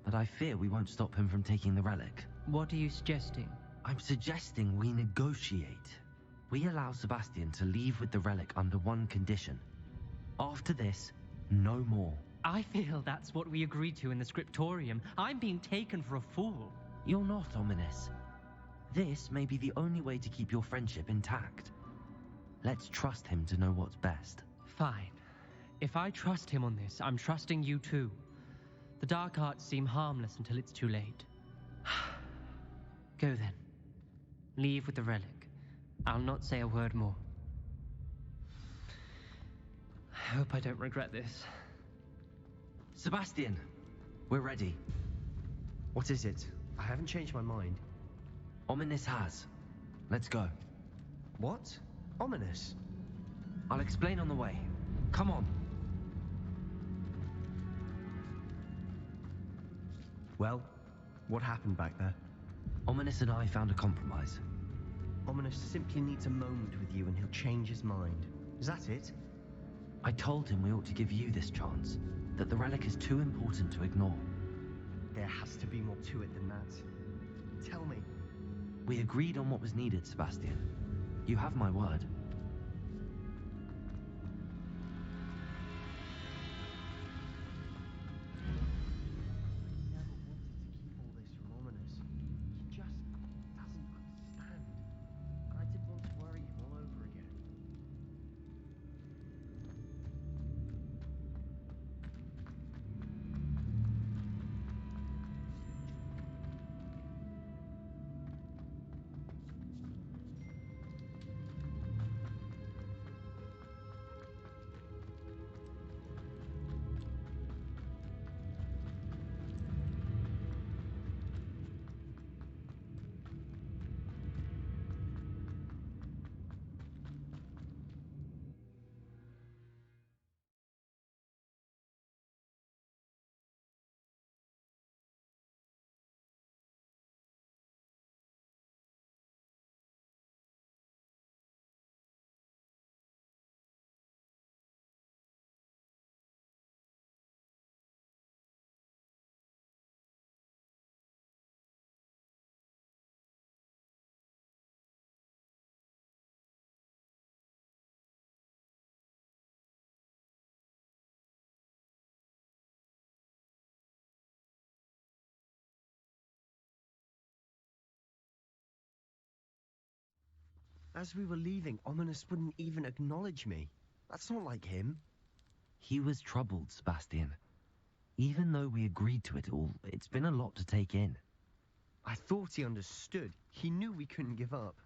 but I fear we won't stop him from taking the relic. What are you suggesting? I'm suggesting we negotiate. We allow Sebastian to leave with the relic under one condition. After this, no more. I feel that's what we agreed to in the scriptorium. I'm being taken for a fool. You're not, Ominous. This may be the only way to keep your friendship intact. Let's trust him to know what's best. Fine. If I trust him on this, I'm trusting you too. The dark arts seem harmless until it's too late. Go then. Leave with the relic. I'll not say a word more. I hope I don't regret this. Sebastian, we're ready. What is it? I haven't changed my mind. Ominous has. Let's go. What? Ominous? I'll explain on the way. Come on. Well, what happened back there? Ominous and I found a compromise. Ominous simply needs a moment with you and he'll change his mind. Is that it? I told him we ought to give you this chance, that the relic is too important to ignore. There has to be more to it than that. Tell me. We agreed on what was needed, Sebastian. You have my word. As we were leaving, Ominous wouldn't even acknowledge me. That's not like him. He was troubled, Sebastian. Even though we agreed to it all, it's been a lot to take in. I thought he understood. He knew we couldn't give up.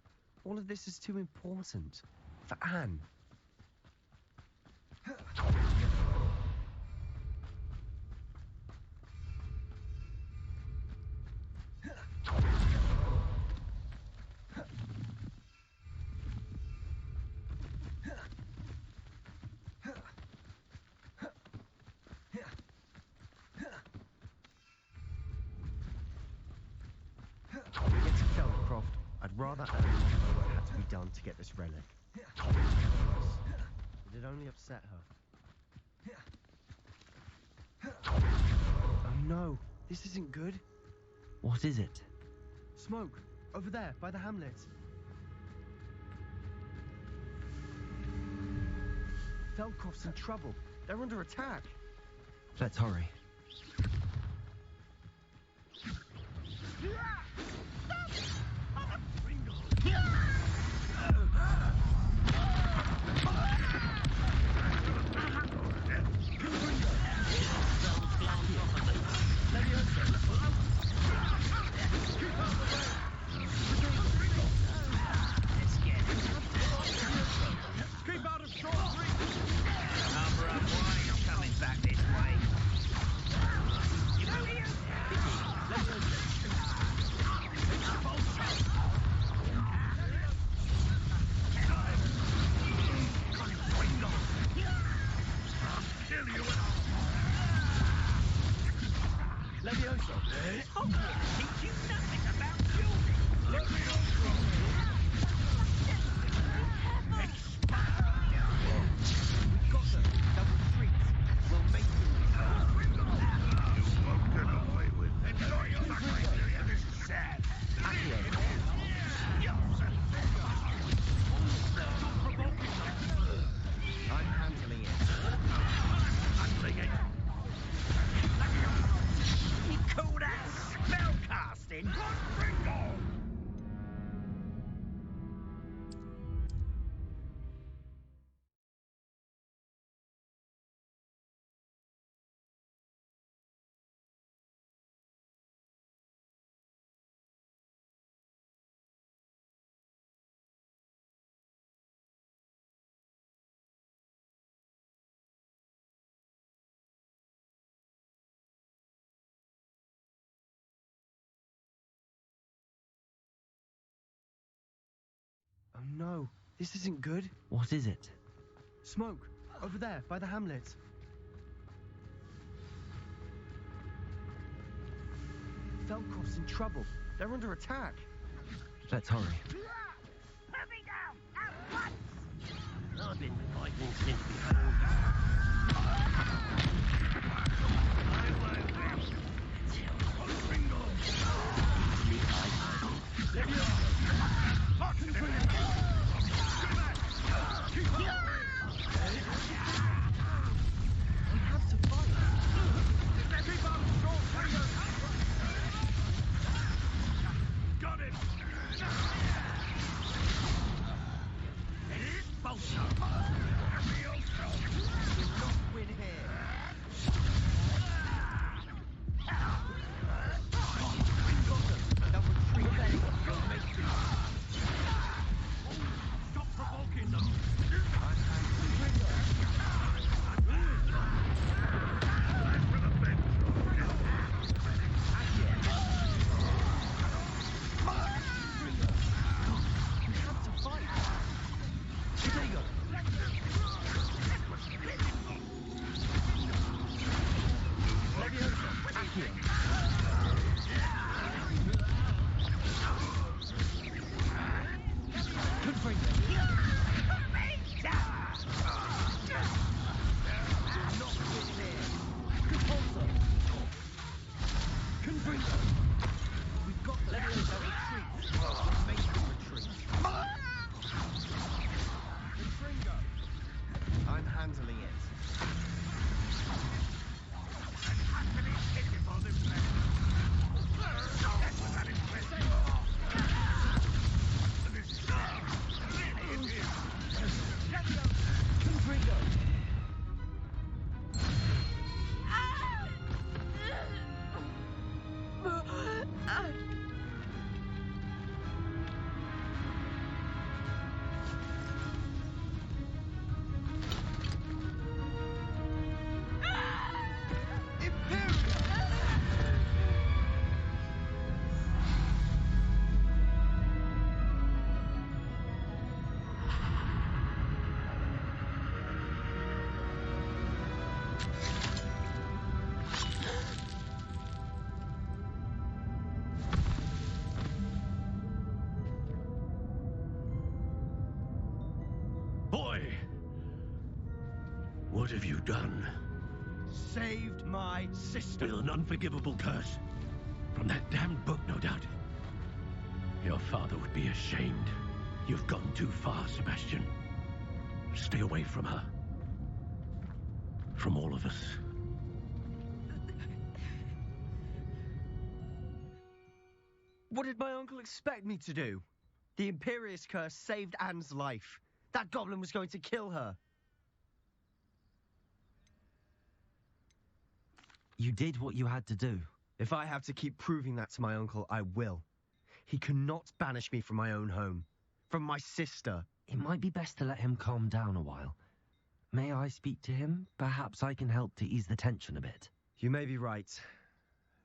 All of this is too important. For Anne. When we get to Feldcroft, I'd rather Anne not know what had to be done to get this relic. It'd only upset her. Oh no, this isn't good. What is it? Smoke, over there, by the hamlet. Feldcroft's in trouble. They're under attack. Let's hurry. Keep out of short reach! Number of wine coming back this way. You know here? Kill you Levioso. Hogwarts teach you nothing about building. Levioso. We've got them. They'll retreat. We'll make them. You won't get away with it. Enjoy your luck. This is sad. I'm handling it. Handling it. You call that spell casting? Oh no, this isn't good. What is it? Smoke, over there, by the hamlet. Feldcroft's in trouble. They're under attack. Let's hurry. Put me down at once! I've been fighting since before you. I won't rest until Ringo. We have to fight. Keep on short, Ringo. Got him! Expulso! Levioso! We'll not win here. We've got them. They'll retreat. We'll make them. Stop provoking them! I'm handling Ringo. We have to fight. Diego. Levioso. Accio. Confringo. Not win here. Repulso. Confringo. We've got the Levioso retreat. We'll make them retreat. Confringo. I'm handling it. Actually hit him on the What have you done? Saved my sister. With an unforgivable curse. From that damned book, no doubt. Your father would be ashamed. You've gone too far, Sebastian. Stay away from her. From all of us. What did my uncle expect me to do? The Imperious curse saved Anne's life. That goblin was going to kill her. You did what you had to do. If I have to keep proving that to my uncle, I will. He cannot banish me from my own home. From my sister. It might be best to let him calm down a while. May I speak to him? Perhaps I can help to ease the tension a bit. You may be right.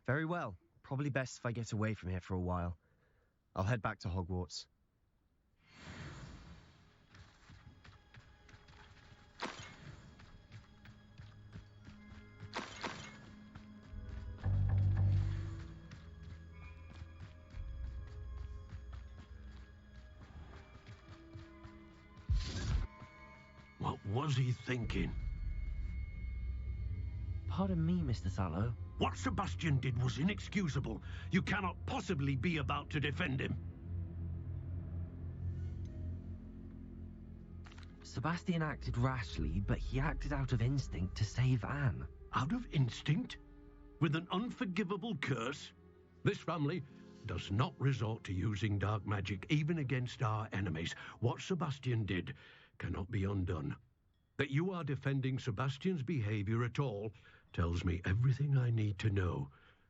Very well. Probably best if I get away from here for a while. I'll head back to Hogwarts. What was he thinking? Pardon me, Mr. Sallow. What Sebastian did was inexcusable. You cannot possibly be about to defend him. Sebastian acted rashly, but he acted out of instinct to save Anne. Out of instinct? With an unforgivable curse? This family does not resort to using dark magic even against our enemies. What Sebastian did cannot be undone. That you are defending Sebastian's behavior at all tells me everything I need to know.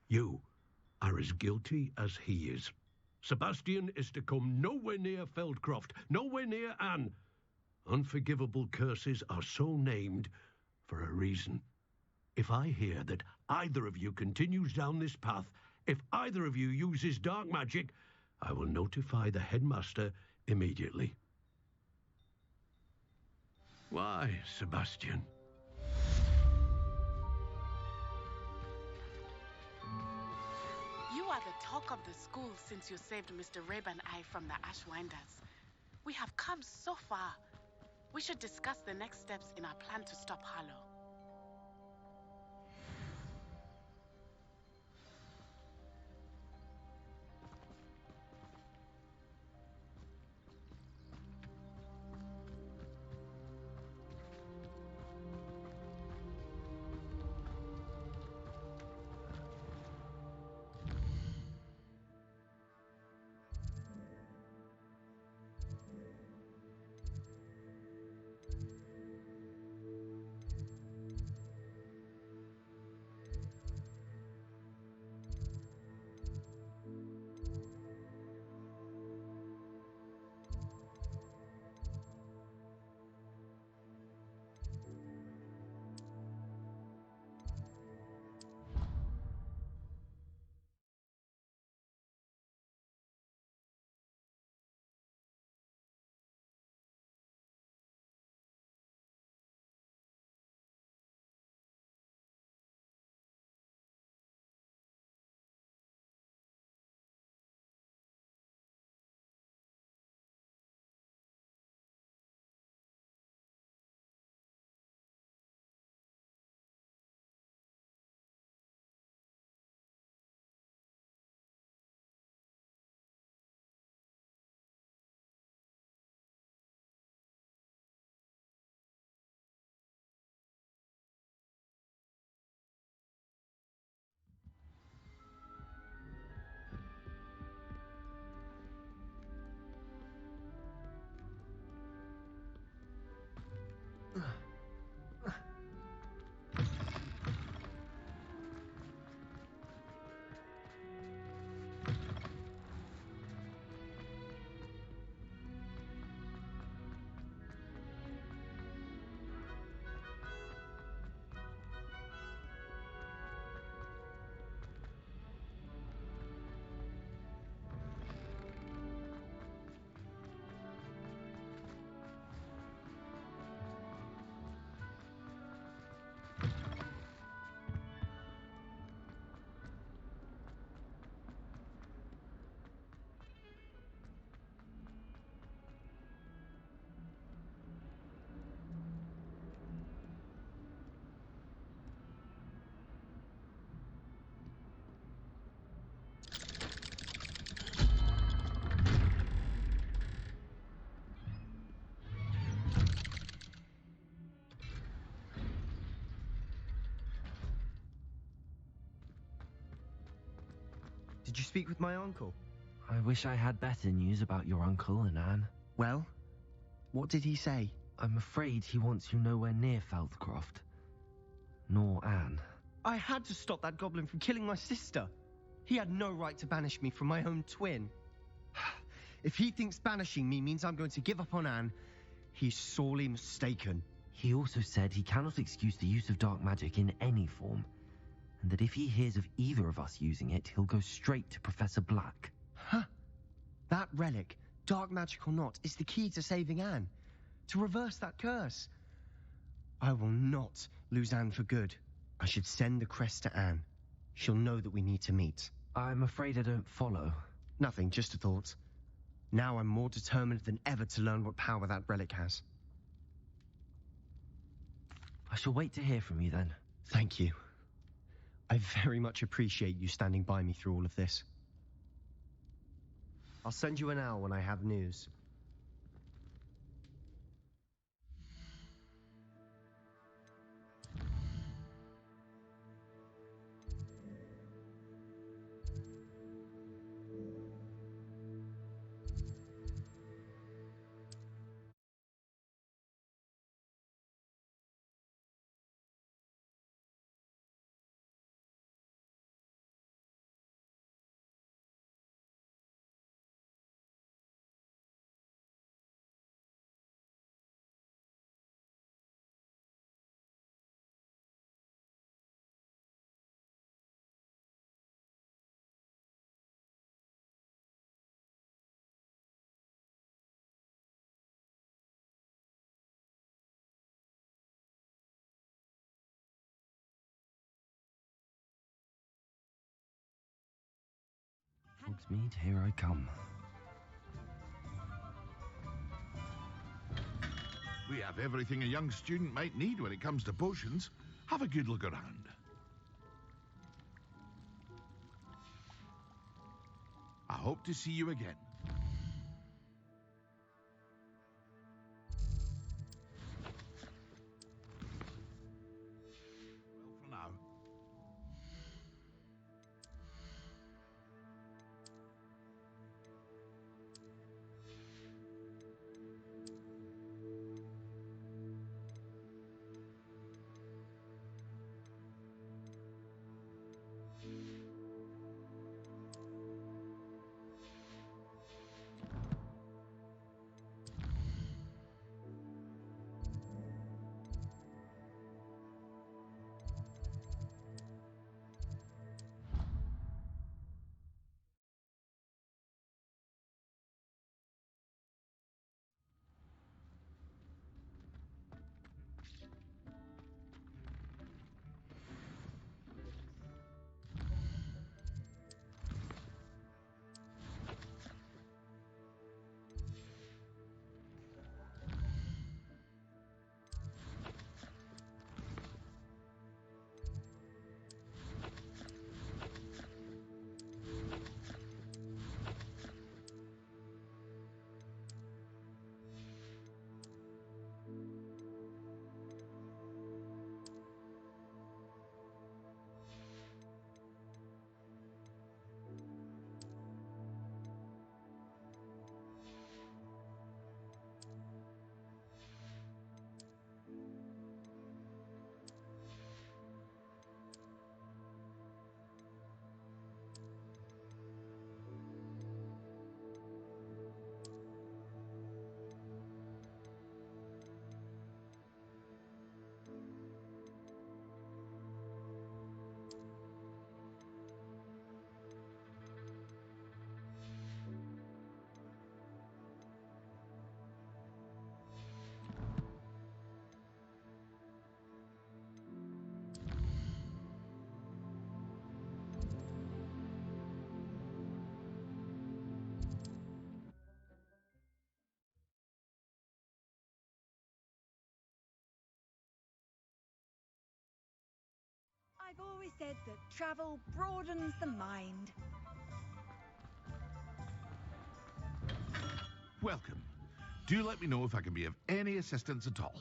You are as guilty as he is. Sebastian is to come nowhere near Feldcroft, nowhere near Anne. Unforgivable curses are so named for a reason. If I hear that either of you continues down this path, if either of you uses dark magic, I will notify the headmaster immediately. Why, Sebastian? You are the talk of the school since you saved Mr. Rabe and I from the Ashwinders. We have come so far. We should discuss the next steps in our plan to stop Harlow. Did you speak with my uncle? I wish I had better news about your uncle and Anne. Well, what did he say? I'm afraid he wants you nowhere near Feldcroft. Nor Anne. I had to stop that goblin from killing my sister. He had no right to banish me from my own twin. If he thinks banishing me means I'm going to give up on Anne, he's sorely mistaken. He also said he cannot excuse the use of dark magic in any form, and that if he hears of either of us using it, he'll go straight to Professor Black. Huh. That relic, dark magic or not, is the key to saving Anne. To reverse that curse. I will not lose Anne for good. I should send the crest to Anne. She'll know that we need to meet. I'm afraid I don't follow. Nothing, just a thought. Now I'm more determined than ever to learn what power that relic has. I shall wait to hear from you then. Thank you. I very much appreciate you standing by me through all of this. I'll send you an owl when I have news. Hogsmeade, here I come. We have everything a young student might need when it comes to potions. Have a good look around. I hope to see you again. Well, for now. I've always said that travel broadens the mind. Welcome. Do let me know if I can be of any assistance at all.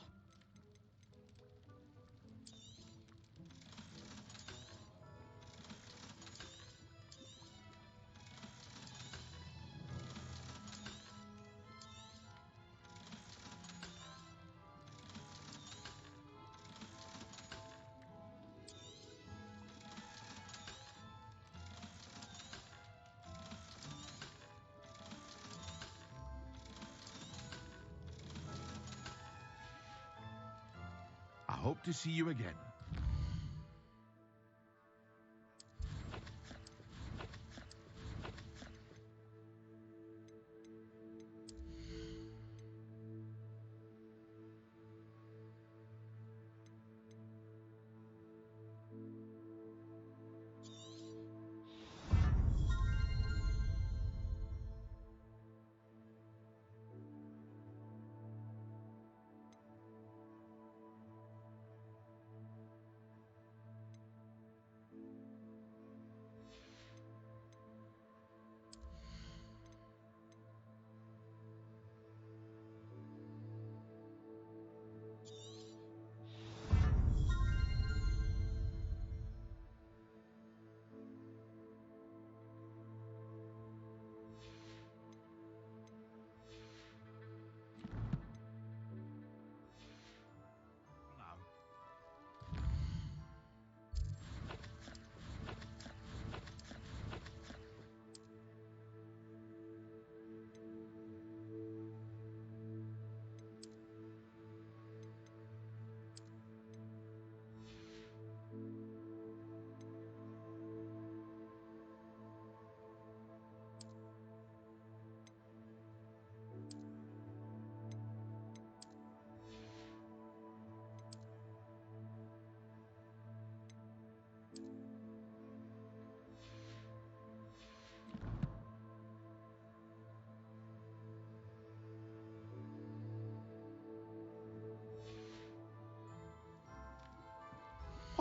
hope to see you again.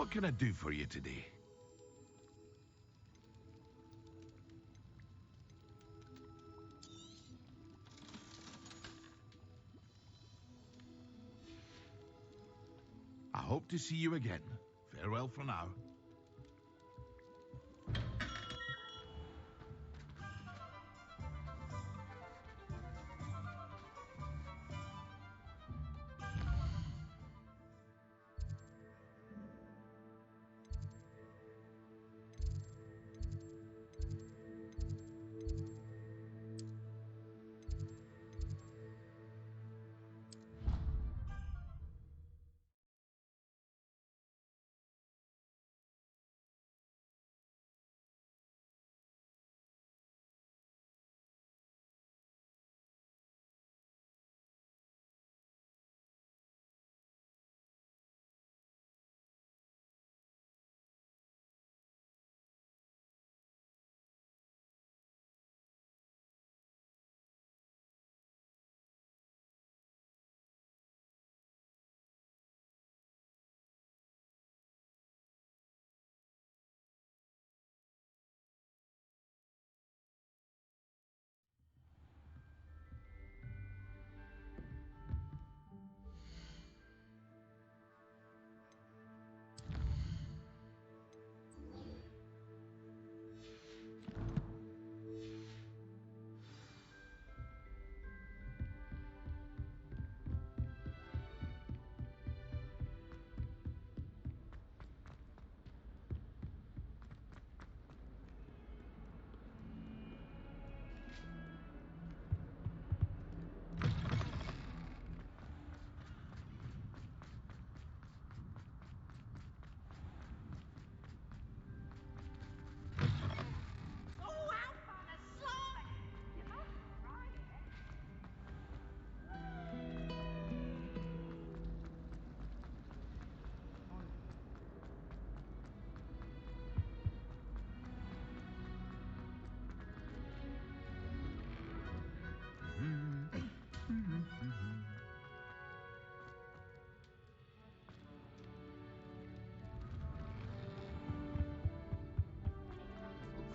What can I do for you today? I hope to see you again. Farewell for now.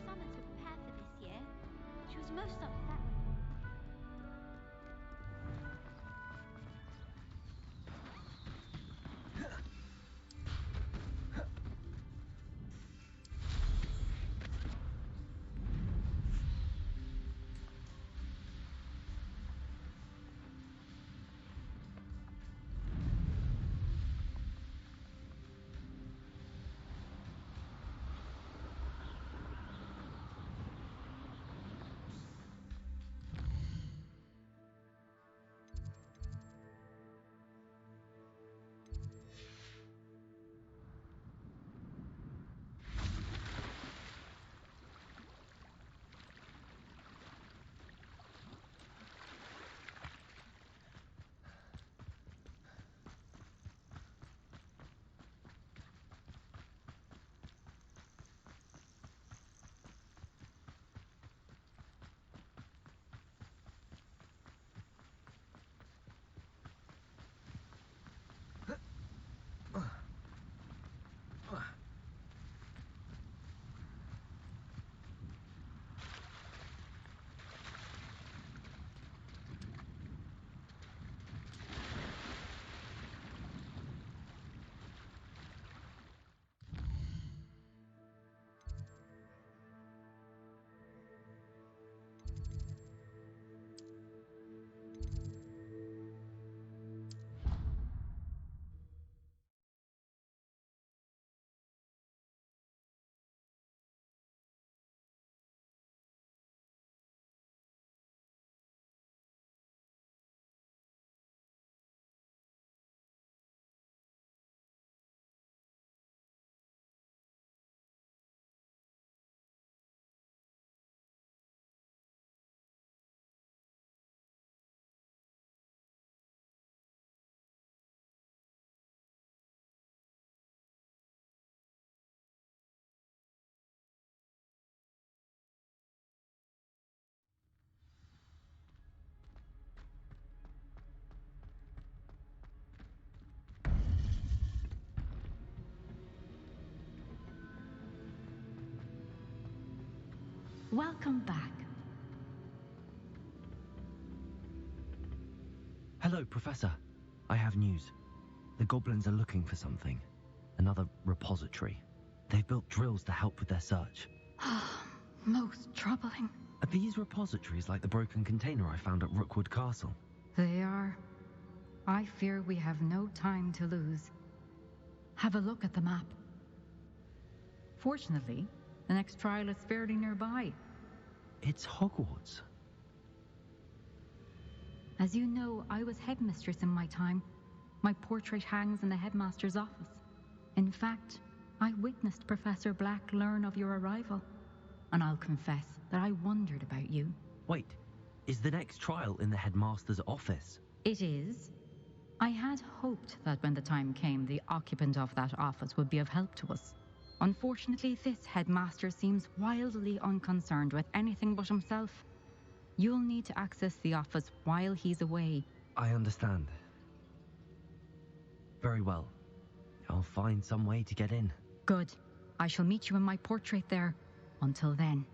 Summer to prepare for this year. She was most upset. Welcome back. Hello, Professor. I have news. The goblins are looking for something. Another repository. They've built drills to help with their search. Most troubling. Are these repositories like the broken container I found at Rookwood Castle? They are. I fear we have no time to lose. Have a look at the map. Fortunately, the next trial is fairly nearby. It's Hogwarts. As you know, I was headmistress in my time. My portrait hangs in the headmaster's office. In fact, I witnessed Professor Black learn of your arrival. And I'll confess that I wondered about you. Wait, is the next trial in the headmaster's office? It is. I had hoped that when the time came, the occupant of that office would be of help to us. Unfortunately, this headmaster seems wildly unconcerned with anything but himself. You'll need to access the office while he's away. I understand. Very well. I'll find some way to get in. Good. I shall meet you in my portrait there. Until then.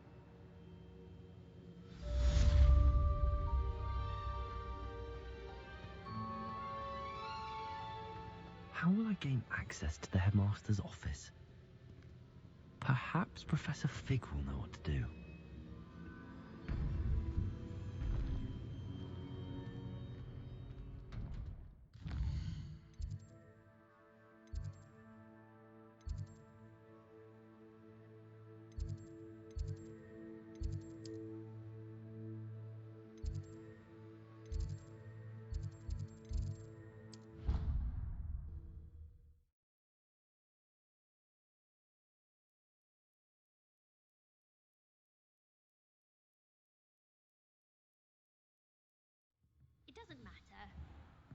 How will I gain access to the headmaster's office? Perhaps Professor Fig will know what to do. It doesn't matter.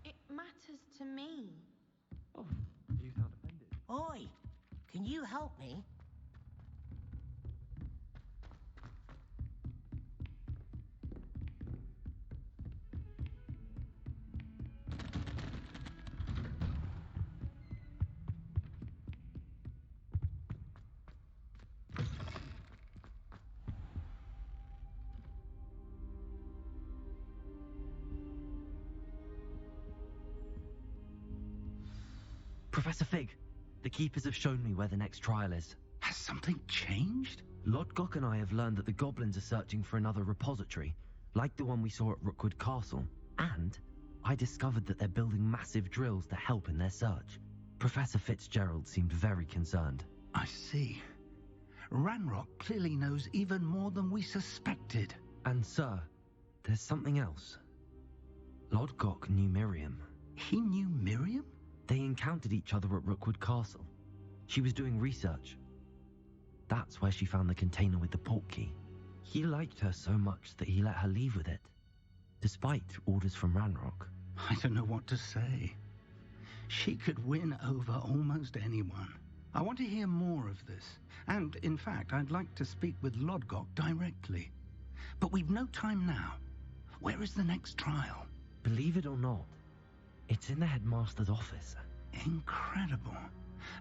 It matters to me. Oh, you sound offended. Oi, can you help me? Professor Fig, the Keepers have shown me where the next trial is. Has something changed? Lodgok and I have learned that the goblins are searching for another repository, like the one we saw at Rookwood Castle. And I discovered that they're building massive drills to help in their search. Professor Fitzgerald seemed very concerned. I see. Ranrock clearly knows even more than we suspected. And sir, there's something else. Lodgok knew Miriam. He knew Miriam? They encountered each other at Rookwood Castle. She was doing research. That's where she found the container with the port key. He liked her so much that he let her leave with it, despite orders from Ranrock. I don't know what to say. She could win over almost anyone. I want to hear more of this. And, in fact, I'd like to speak with Lodgok directly. But we've no time now. Where is the next trial? Believe it or not, it's in the headmaster's office. Incredible.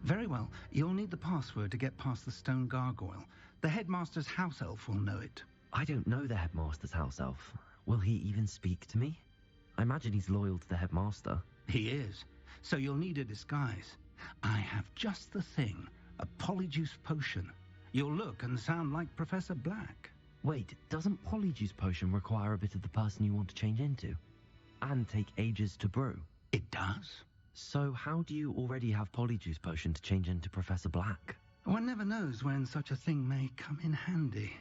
Very well, you'll need the password to get past the stone gargoyle. The headmaster's house elf will know it. I don't know the headmaster's house elf. Will he even speak to me? I imagine he's loyal to the headmaster. He is. So you'll need a disguise. I have just the thing. A polyjuice potion. You'll look and sound like Professor Black. Wait, doesn't polyjuice potion require a bit of the person you want to change into? And take ages to brew? It does. So how do you already have polyjuice potion to change into Professor Black? One never knows when such a thing may come in handy.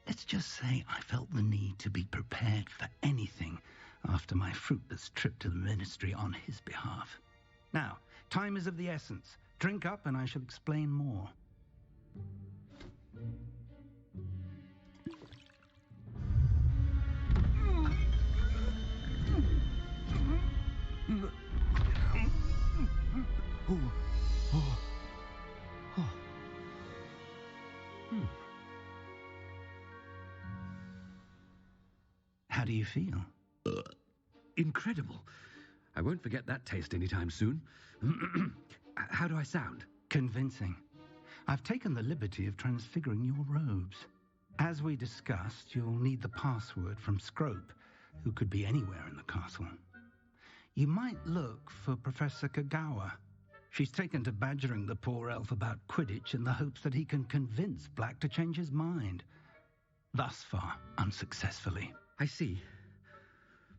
Let's just say I felt the need to be prepared for anything after my fruitless trip to the ministry on his behalf. Now, time is of the essence. Drink up and I shall explain more. How do you feel? Incredible. I won't forget that taste anytime soon. How do I sound? Convincing. I've taken the liberty of transfiguring your robes. As we discussed, you'll need the password from Scrope, who could be anywhere in the castle. You might look for Professor Kagawa. She's taken to badgering the poor elf about Quidditch in the hopes that he can convince Black to change his mind. Thus far, unsuccessfully. I see.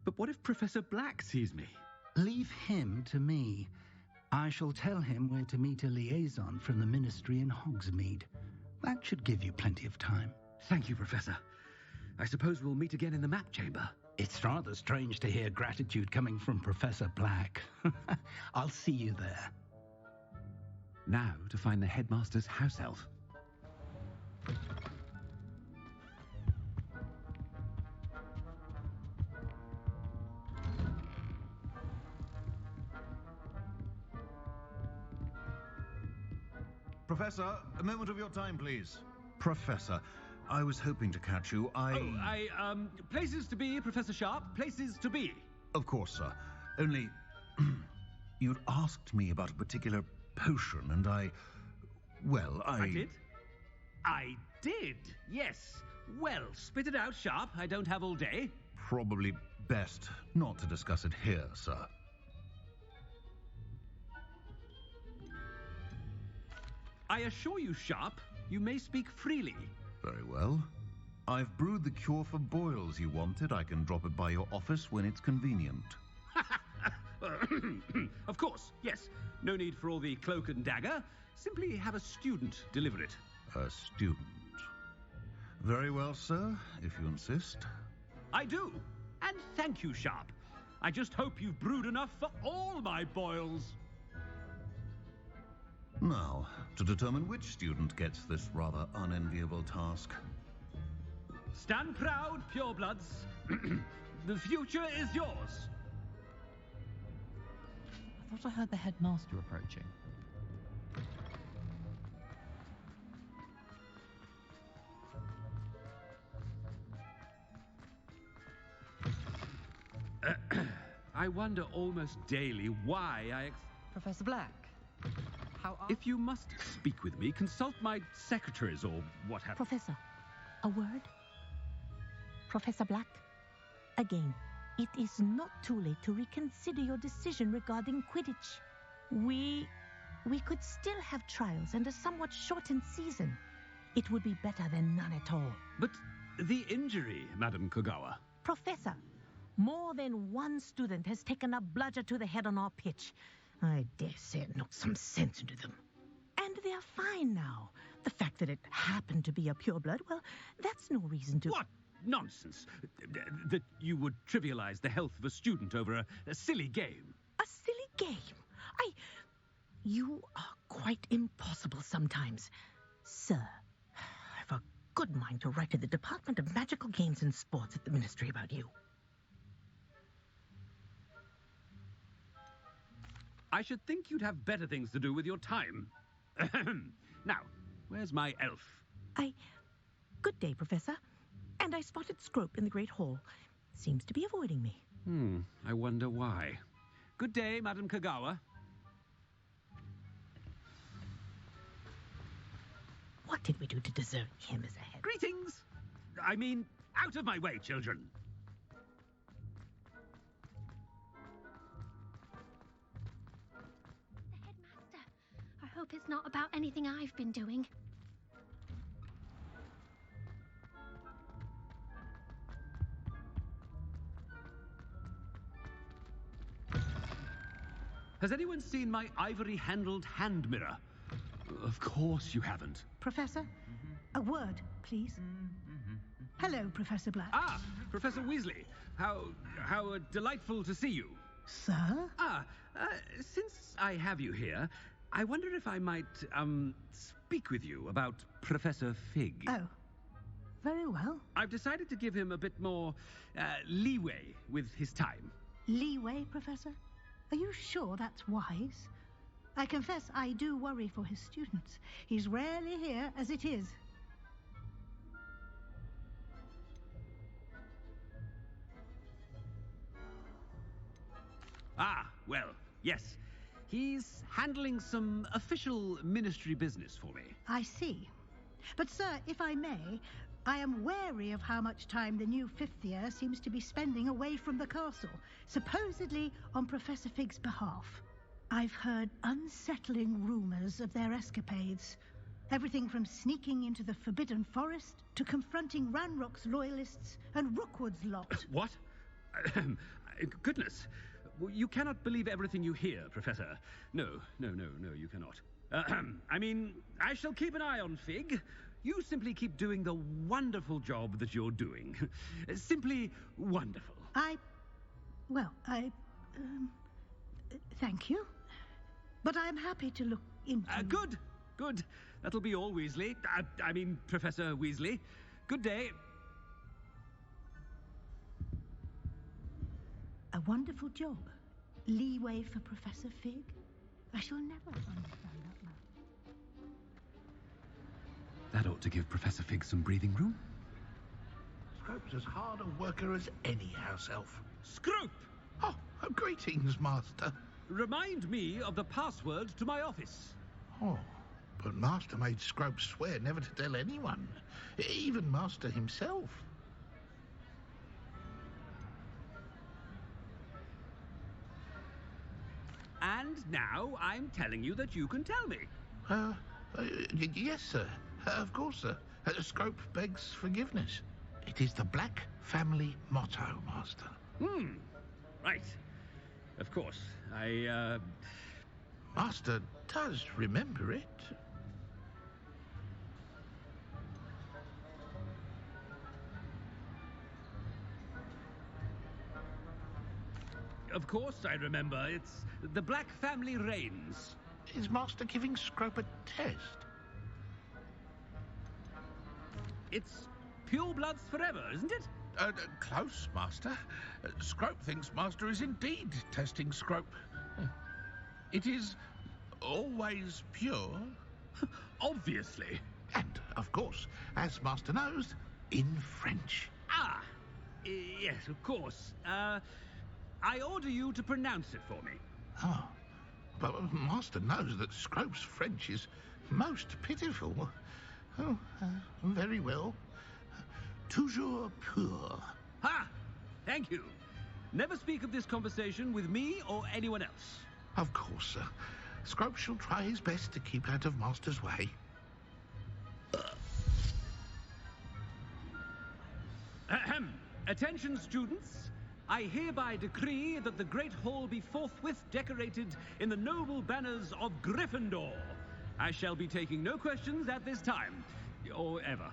But what if Professor Black sees me? Leave him to me. I shall tell him where to meet a liaison from the Ministry in Hogsmeade. That should give you plenty of time. Thank you, Professor. I suppose we'll meet again in the map chamber. It's rather strange to hear gratitude coming from Professor Black. I'll see you there. Now to find the headmaster's house elf. Professor, a moment of your time, please. Professor, I was hoping to catch you. Places to be, Professor Sharp. Places to be. Of course, sir. Only, you'd asked me about a particular potion, and I did? I did, yes. Well, spit it out, Sharp. I don't have all day. Probably best not to discuss it here, sir. I assure you, Sharp, you may speak freely. Very well. I've brewed the cure for boils you wanted. I can drop it by your office when it's convenient. Of course, yes. No need for all the cloak and dagger. Simply have a student deliver it. A student. Very well, sir, if you insist. I do. And thank you, Sharp. I just hope you've brewed enough for all my boils. Now, to determine which student gets this rather unenviable task. Stand proud, purebloods. The future is yours. I thought I heard the headmaster approaching. I wonder almost daily why Professor Black, how are... If you must speak with me, consult my secretaries or what have you. Professor, a word? Professor Black, again, it is not too late to reconsider your decision regarding Quidditch. We could still have trials and a somewhat shortened season. It would be better than none at all. But the injury, Madam Kagawa. Professor, more than one student has taken a bludger to the head on our pitch. I dare say it knocked some sense into them. And they're fine now. The fact that it happened to be a pureblood, well, that's no reason to... What nonsense! That you would trivialize the health of a student over a silly game. A silly game? You are quite impossible sometimes. Sir, I've a good mind to write to the Department of Magical Games and Sports at the Ministry about you. I should think you'd have better things to do with your time. Now, where's my elf? Good day, Professor. And I spotted Scrope in the Great Hall. Seems to be avoiding me. I wonder why. Good day, Madam Kagawa. What did we do to deserve him as a head? Greetings! I mean, out of my way, children. I hope it's not about anything I've been doing. Has anyone seen my ivory-handled hand mirror? Of course you haven't. Professor, a word, please. Hello, Professor Black. Ah, Professor Weasley. How delightful to see you. Sir? Since I have you here, I wonder if I might, speak with you about Professor Fig. Oh, very well. I've decided to give him a bit more, leeway with his time. Leeway, Professor? Are you sure that's wise? I confess I do worry for his students. He's rarely here as it is. Ah, well, yes. He's handling some official ministry business for me. I see. But, sir, if I may, I am wary of how much time the new fifth year seems to be spending away from the castle, supposedly on Professor Fig's behalf. I've heard unsettling rumours of their escapades. Everything from sneaking into the Forbidden Forest to confronting Ranrock's loyalists and Rookwood's lot. What? Goodness. You cannot believe everything you hear, Professor. No, you cannot. I mean, I shall keep an eye on Fig. You simply keep doing the wonderful job that you're doing. Simply wonderful. Thank you. But I'm happy to look into... Good. That'll be all, Weasley. I mean, Professor Weasley. Good day. A wonderful job. Leeway for Professor Fig. I shall never understand that man. That ought to give Professor Fig some breathing room. Scrope's as hard a worker as any house elf. Scrope! Oh, greetings, Master. Remind me of the password to my office. Oh, but Master made Scrope swear never to tell anyone, even Master himself. And now I'm telling you that you can tell me. Yes, sir. Of course, sir. Scrope begs forgiveness. It is the Black family motto, Master. Right. Of course. Master does remember it. Of course I remember. It's the Black family reigns. Is Master giving Scrope a test? It's pure bloods forever, isn't it? Close, Master. Scrope thinks Master is indeed testing Scrope. It is always pure. Obviously. And, of course, as Master knows, in French. Yes, of course. I order you to pronounce it for me. Oh, but Master knows that Scrope's French is most pitiful. Oh, very well. Toujours pur. Ha! Thank you. Never speak of this conversation with me or anyone else. Of course, sir. Scrope shall try his best to keep out of Master's way. Ahem. Attention, students. I hereby decree that the Great Hall be forthwith decorated in the noble banners of Gryffindor. I shall be taking no questions at this time, or ever.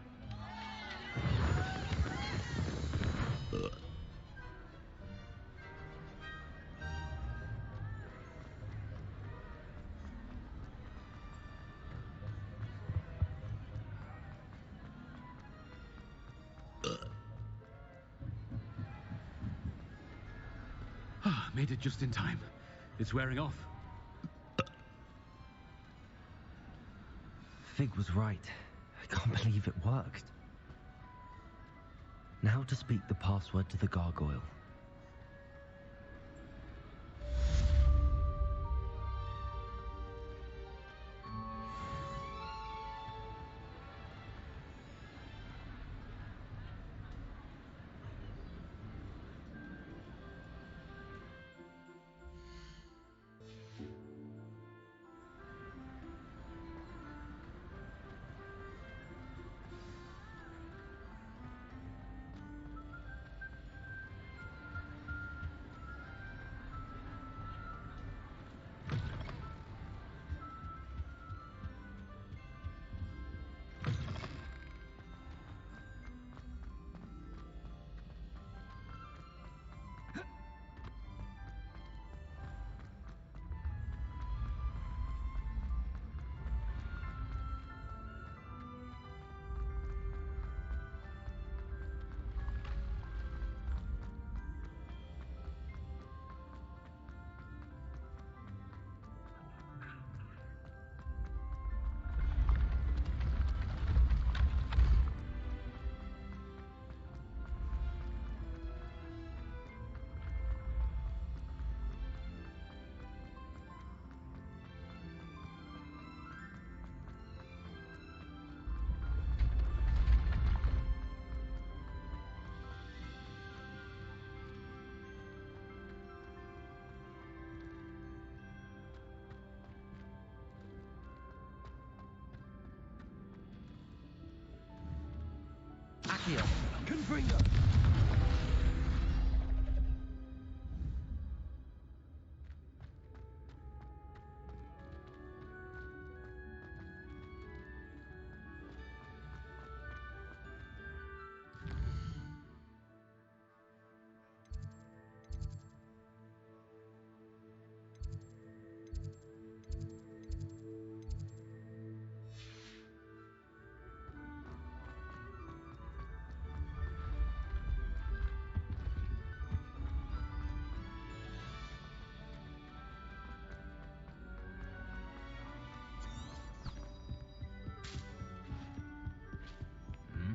Made it just in time. It's wearing off. Fig was right. I can't believe it worked. Now to speak the password to the gargoyle. here. Confringo!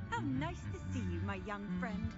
How nice to see you, my young friend.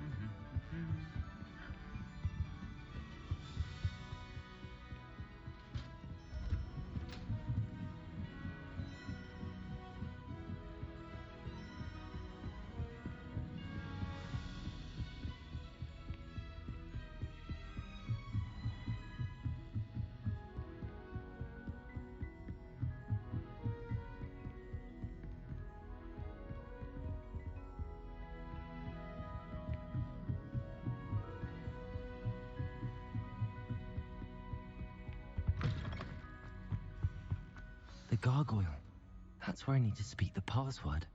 The gargoyle. That's where I need to speak the password.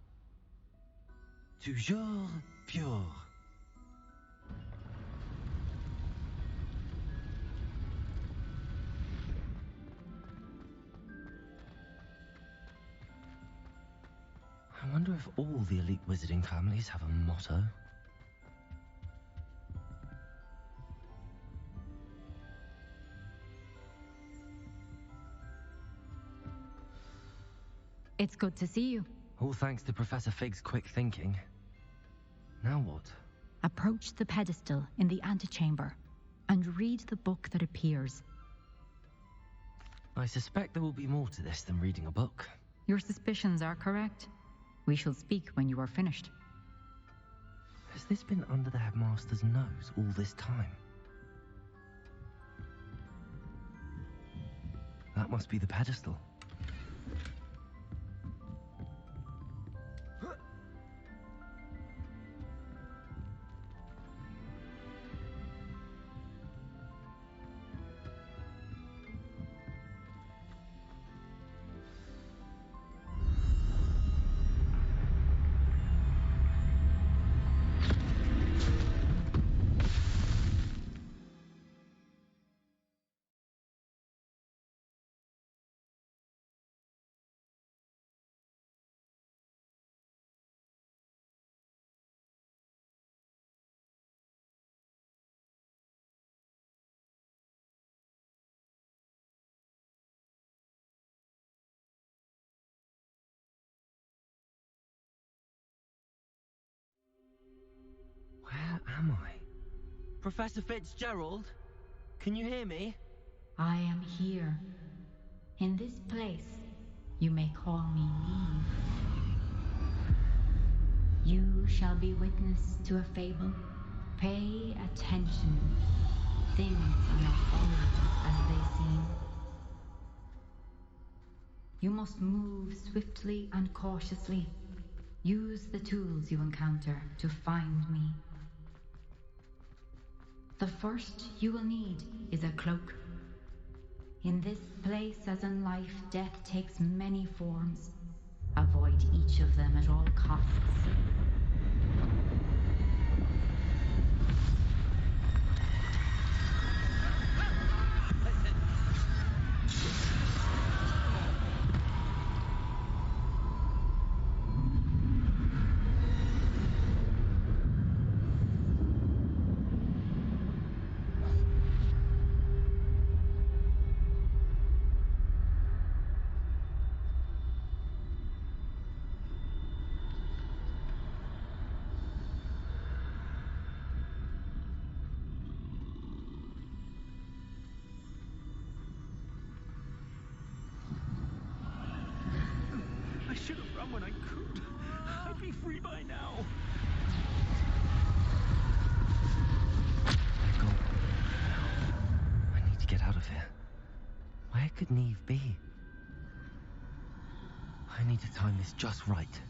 Toujours pure. I wonder if all the elite wizarding families have a motto. It's good to see you. All thanks to Professor Fig's quick thinking. Now what? Approach the pedestal in the antechamber and read the book that appears. I suspect there will be more to this than reading a book. Your suspicions are correct. We shall speak when you are finished. Has this been under the headmaster's nose all this time? That must be the pedestal. Where am I? Professor Fitzgerald? Can you hear me? I am here. In this place, you may call me Neve. You shall be witness to a fable. Pay attention. Things are not always as they seem. You must move swiftly and cautiously. Use the tools you encounter to find me. The first you will need is a cloak. In this place, as in life, death takes many forms. Avoid each of them at all costs. I should have run when I could. I'd be free by now. They're gone. I need to get out of here. Where could Neve be? I need to time this just right.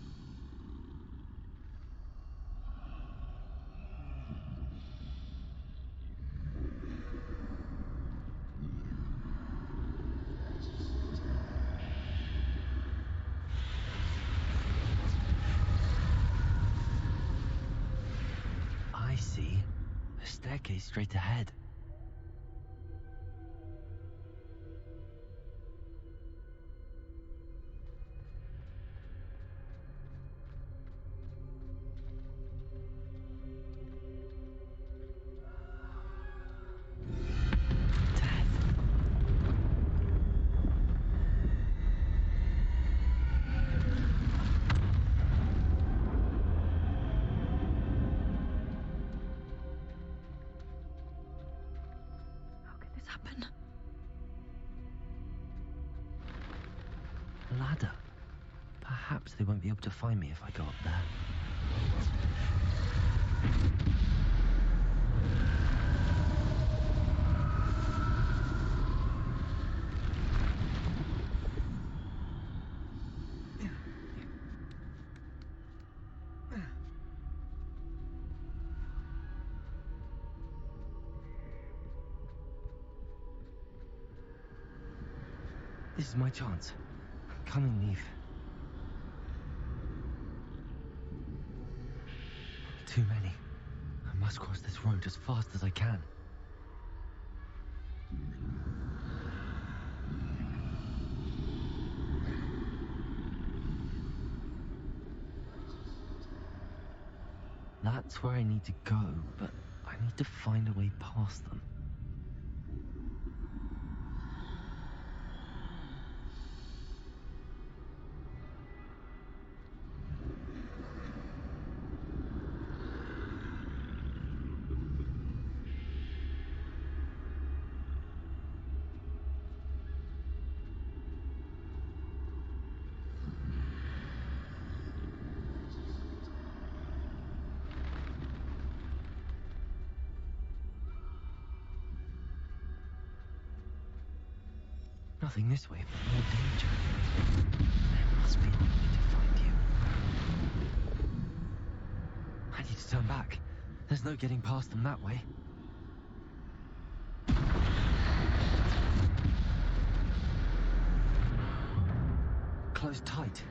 staircase straight ahead. Ladder. Perhaps they won't be able to find me if I go up there. This is my chance. Come and leave. Too many. I must cross this road as fast as I can. That's where I need to go, but I need to find a way past them. Nothing this way, but more danger. There must be a way to find you. I need to turn back. There's no getting past them that way. Closed tight.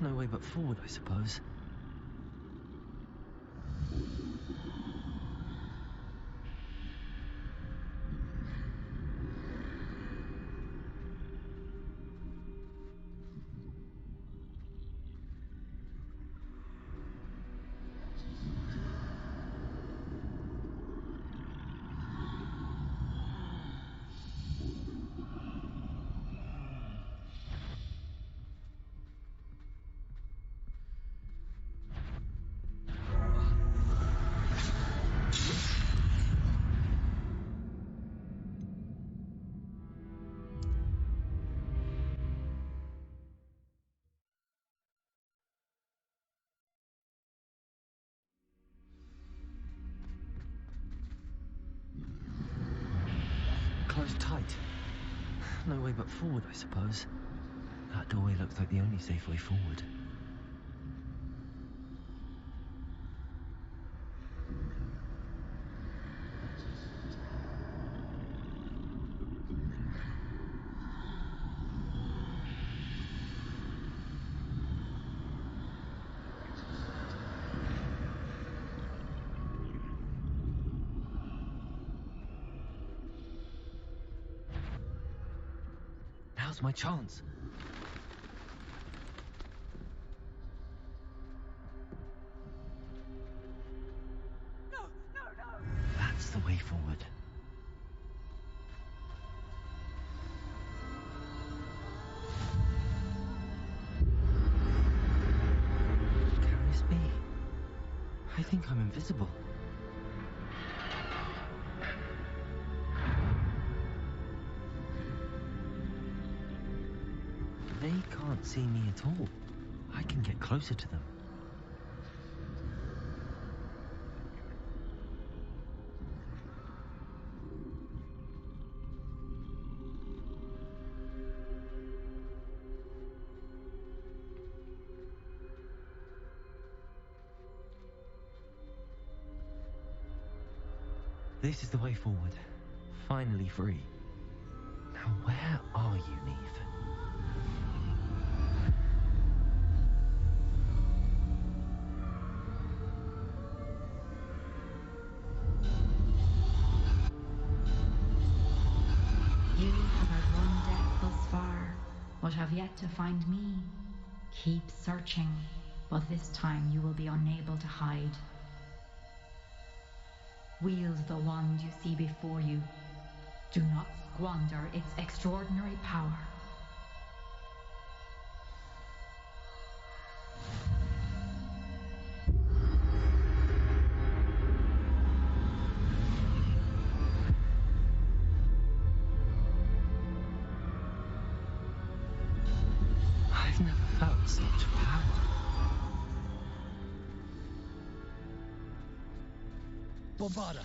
No way but forward, I suppose. Closed tight. No way but forward, I suppose. That doorway looks like the only safe way forward. Now's my chance. No, no, no! That's the way forward. Carries me. I think I'm invisible. They can't see me at all. I can get closer to them. This is the way forward. Finally free. Now where are you, Neve? have yet to find me. Keep searching, but this time you will be unable to hide. Wield the wand you see before you. Do not squander its extraordinary power. I've never felt such power. Bombarda!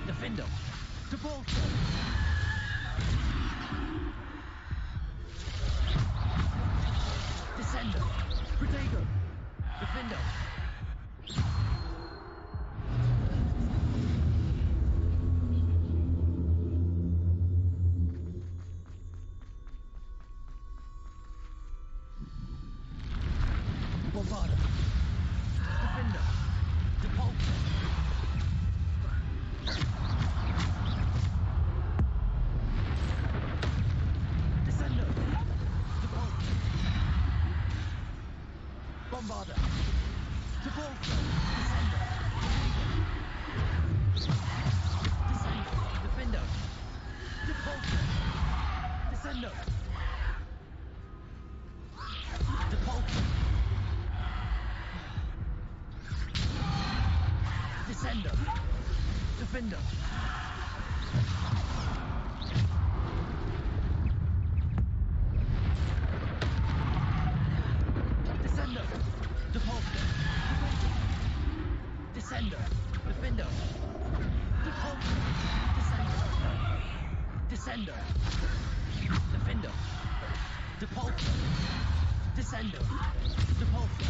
Defender! To Bolton! Descender! Protego! Defender! Bombarda! Defender! Depulso! Descender! Depulso! Bombarda! Depulso! Descender! Descender! Defender! Depulso! Descender! Depulso! Descender! Defender! Descender! Depulso! Descender! Defender! Depulso! Descender! Descender! Defender! Depulso! Descender! Depulso!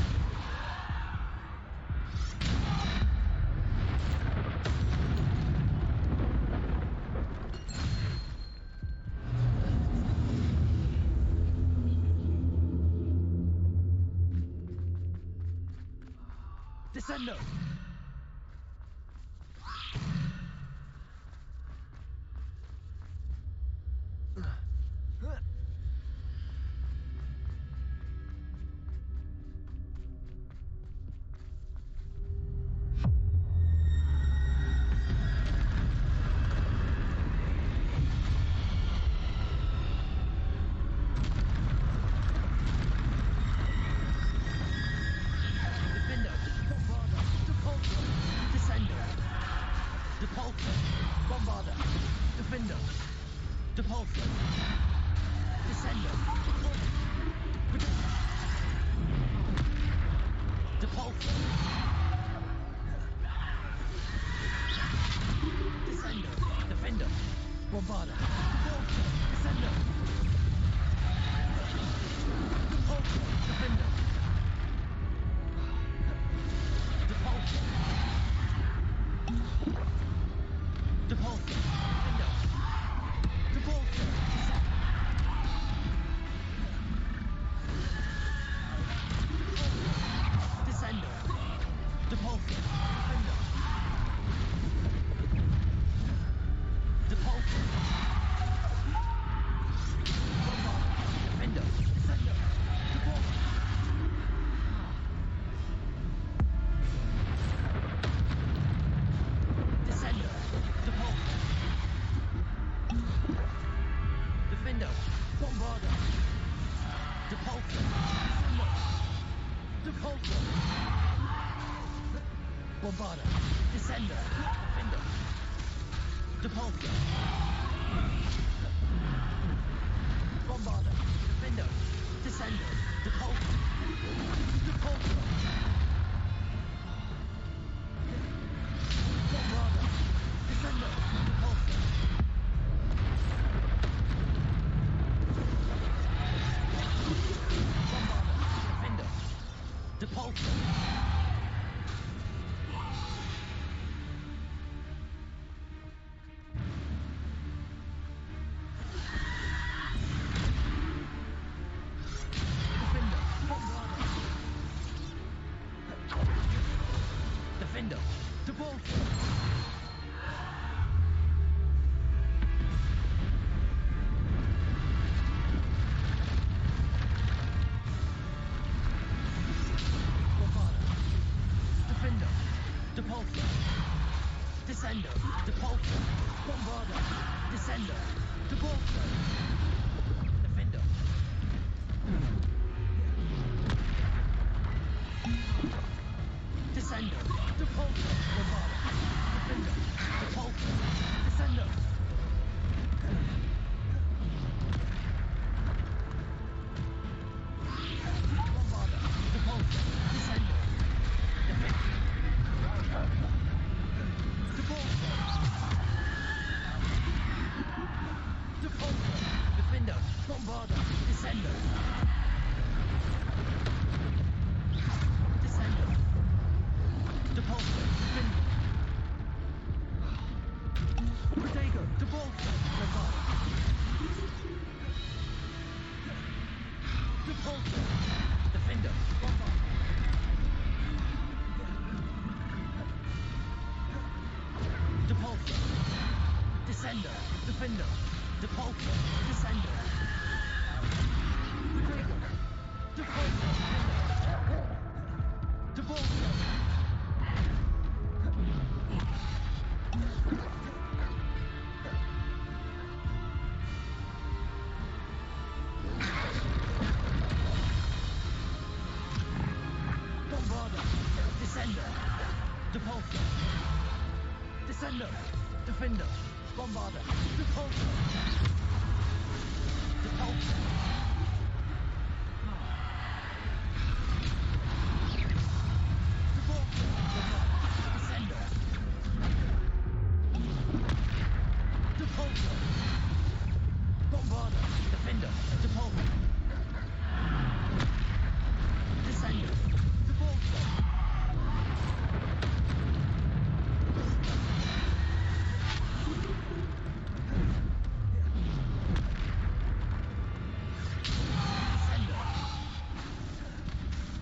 Descender! Defender! Bombarda! Depulso! Descender! Depulso! Bombarda! Defender! Depulso! Descender! Depulso! Descender! Defender! Bombarda! Depulso! Descender! Depulso! Defender! Depulso! Depulso! Defender! Depulso! Descender! Depulso! Defender! Depulso! Bombarda! Defender! Descender! Depulso! Descender! Depulso! Defender! Bombarda! Depulso! Descender! Depulso! Bombarda! Descender! Defender! Depulso! Bombarda! Defender! Descender! Depulso! Depulso! Bombarda! Depulso! Defender! Depulso! Depulso, Descendo, Depulso, Bombarda, Descendo, Depulso, Defendo. Descendo, Depulso, Bombarda, Defendo, Depulso, Descendo. Bombarda, Depulso, Descendo, Defendo. Depulso, Defender, Bombarda, Descendo. Descendo. Depulso, Defender. Protego, Depulso, Bombarda. Depulso, Defender, Bombarda. Depulso, Descendo, Defender, Depulso, Descendo. Protego, Depulso, Depulso. Bombarda, Descendo, Depulso. Descendo, Defender, Bombarda, Depulso. Depulso. Depulso, Bombarda, Descendo. Depulso. Bombarda, Defender, Depulso. Descendo, Depulso.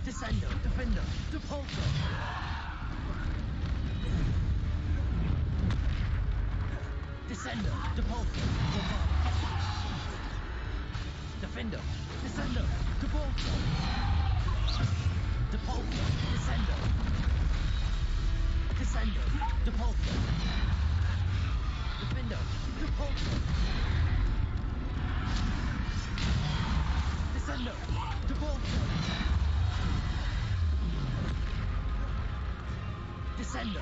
Descendo, Defender, Depulso. Descendo, Depulso, Bombarda. Defender, Descendo, Depulso. Depulso, Descendo. Descendo, Depulso. Defender, Depulso. Descendo, Depulso. Descendo.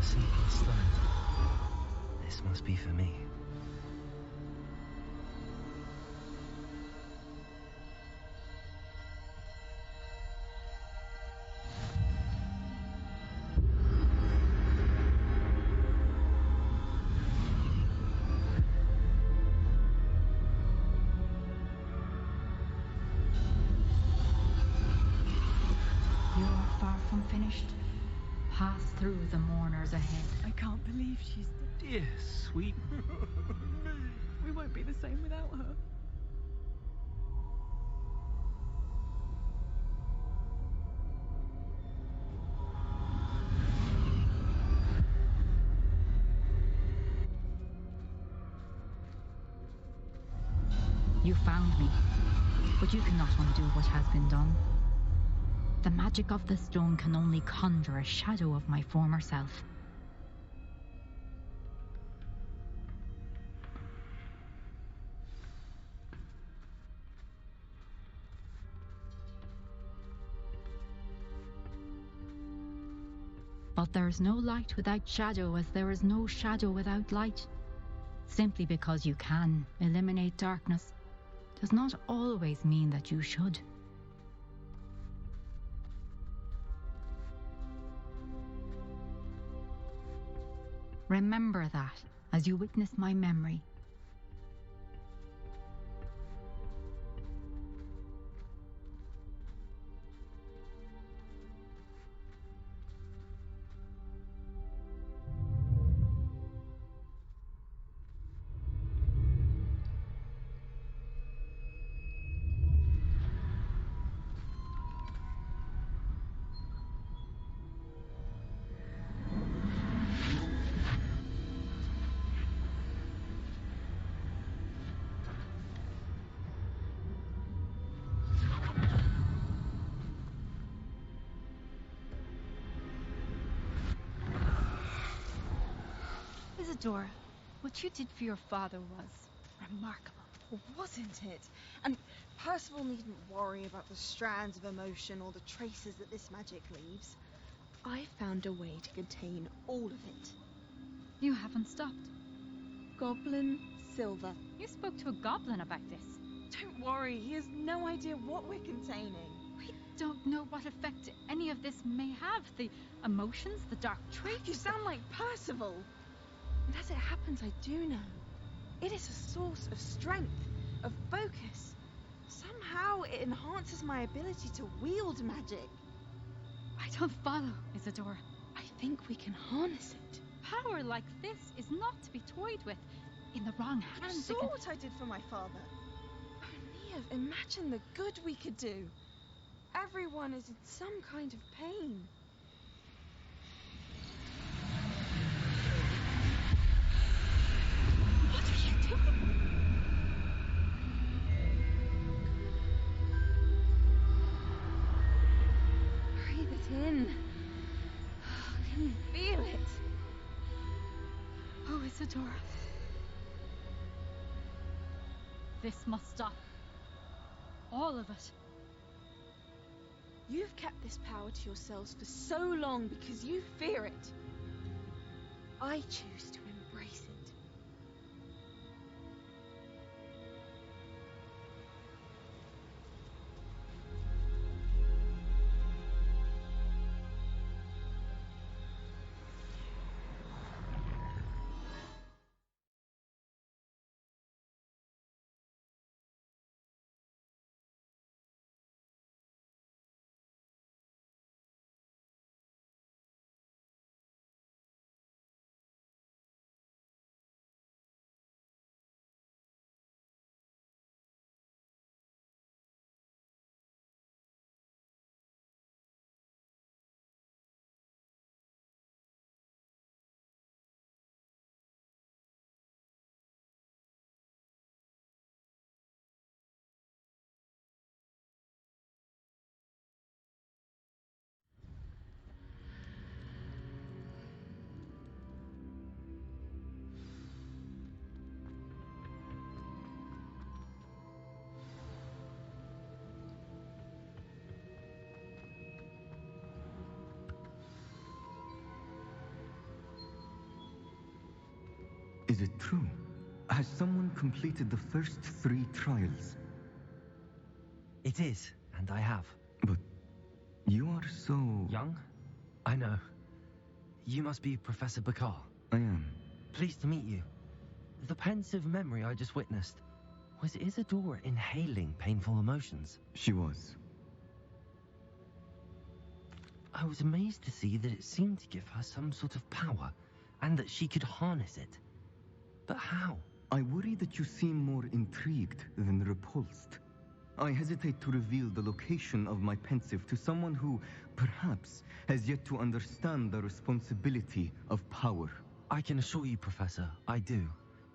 Simple stone. This must be for me. You're far from finished. Pass through the mourners ahead. I can't believe she's Dear, sweet. We won't be the same without her. You found me, but you cannot undo what has been done. The magic of the stone can only conjure a shadow of my former self. But there is no light without shadow, as there is no shadow without light. Simply because you can eliminate darkness does not always mean that you should. Remember that as you witness my memory. Isadora, what you did for your father was remarkable. Wasn't it? And Percival needn't worry about the strands of emotion or the traces that this magic leaves. I found a way to contain all of it. You haven't stopped. Goblin Silver. You spoke to a goblin about this. Don't worry, he has no idea what we're containing. We don't know what effect any of this may have. The emotions, the dark traits. You sound like Percival. And as it happens, I do know. It is a source of strength, of focus. Somehow it enhances my ability to wield magic. I don't follow, Isadora. I think we can harness it. Power like this is not to be toyed with. In the wrong hands. You saw what I did for my father. Oh, Neve, imagine the good we could do. Everyone is in some kind of pain. What are you doing? Breathe it in. Can you feel it? Oh, Isadora. This must stop. All of it. You've kept this power to yourselves for so long because you fear it. I choose to embrace it. Is it true? Has someone completed the first 3 trials? It is, and I have. But you are so... young? I know. You must be Professor Bakar. I am. Pleased to meet you. The pensive memory I just witnessed, was Isadora inhaling painful emotions? She was. I was amazed to see that it seemed to give her some sort of power, and that she could harness it. But how? I worry that you seem more intrigued than repulsed. I hesitate to reveal the location of my pensive to someone who, perhaps, has yet to understand the responsibility of power. I can assure you, Professor, I do.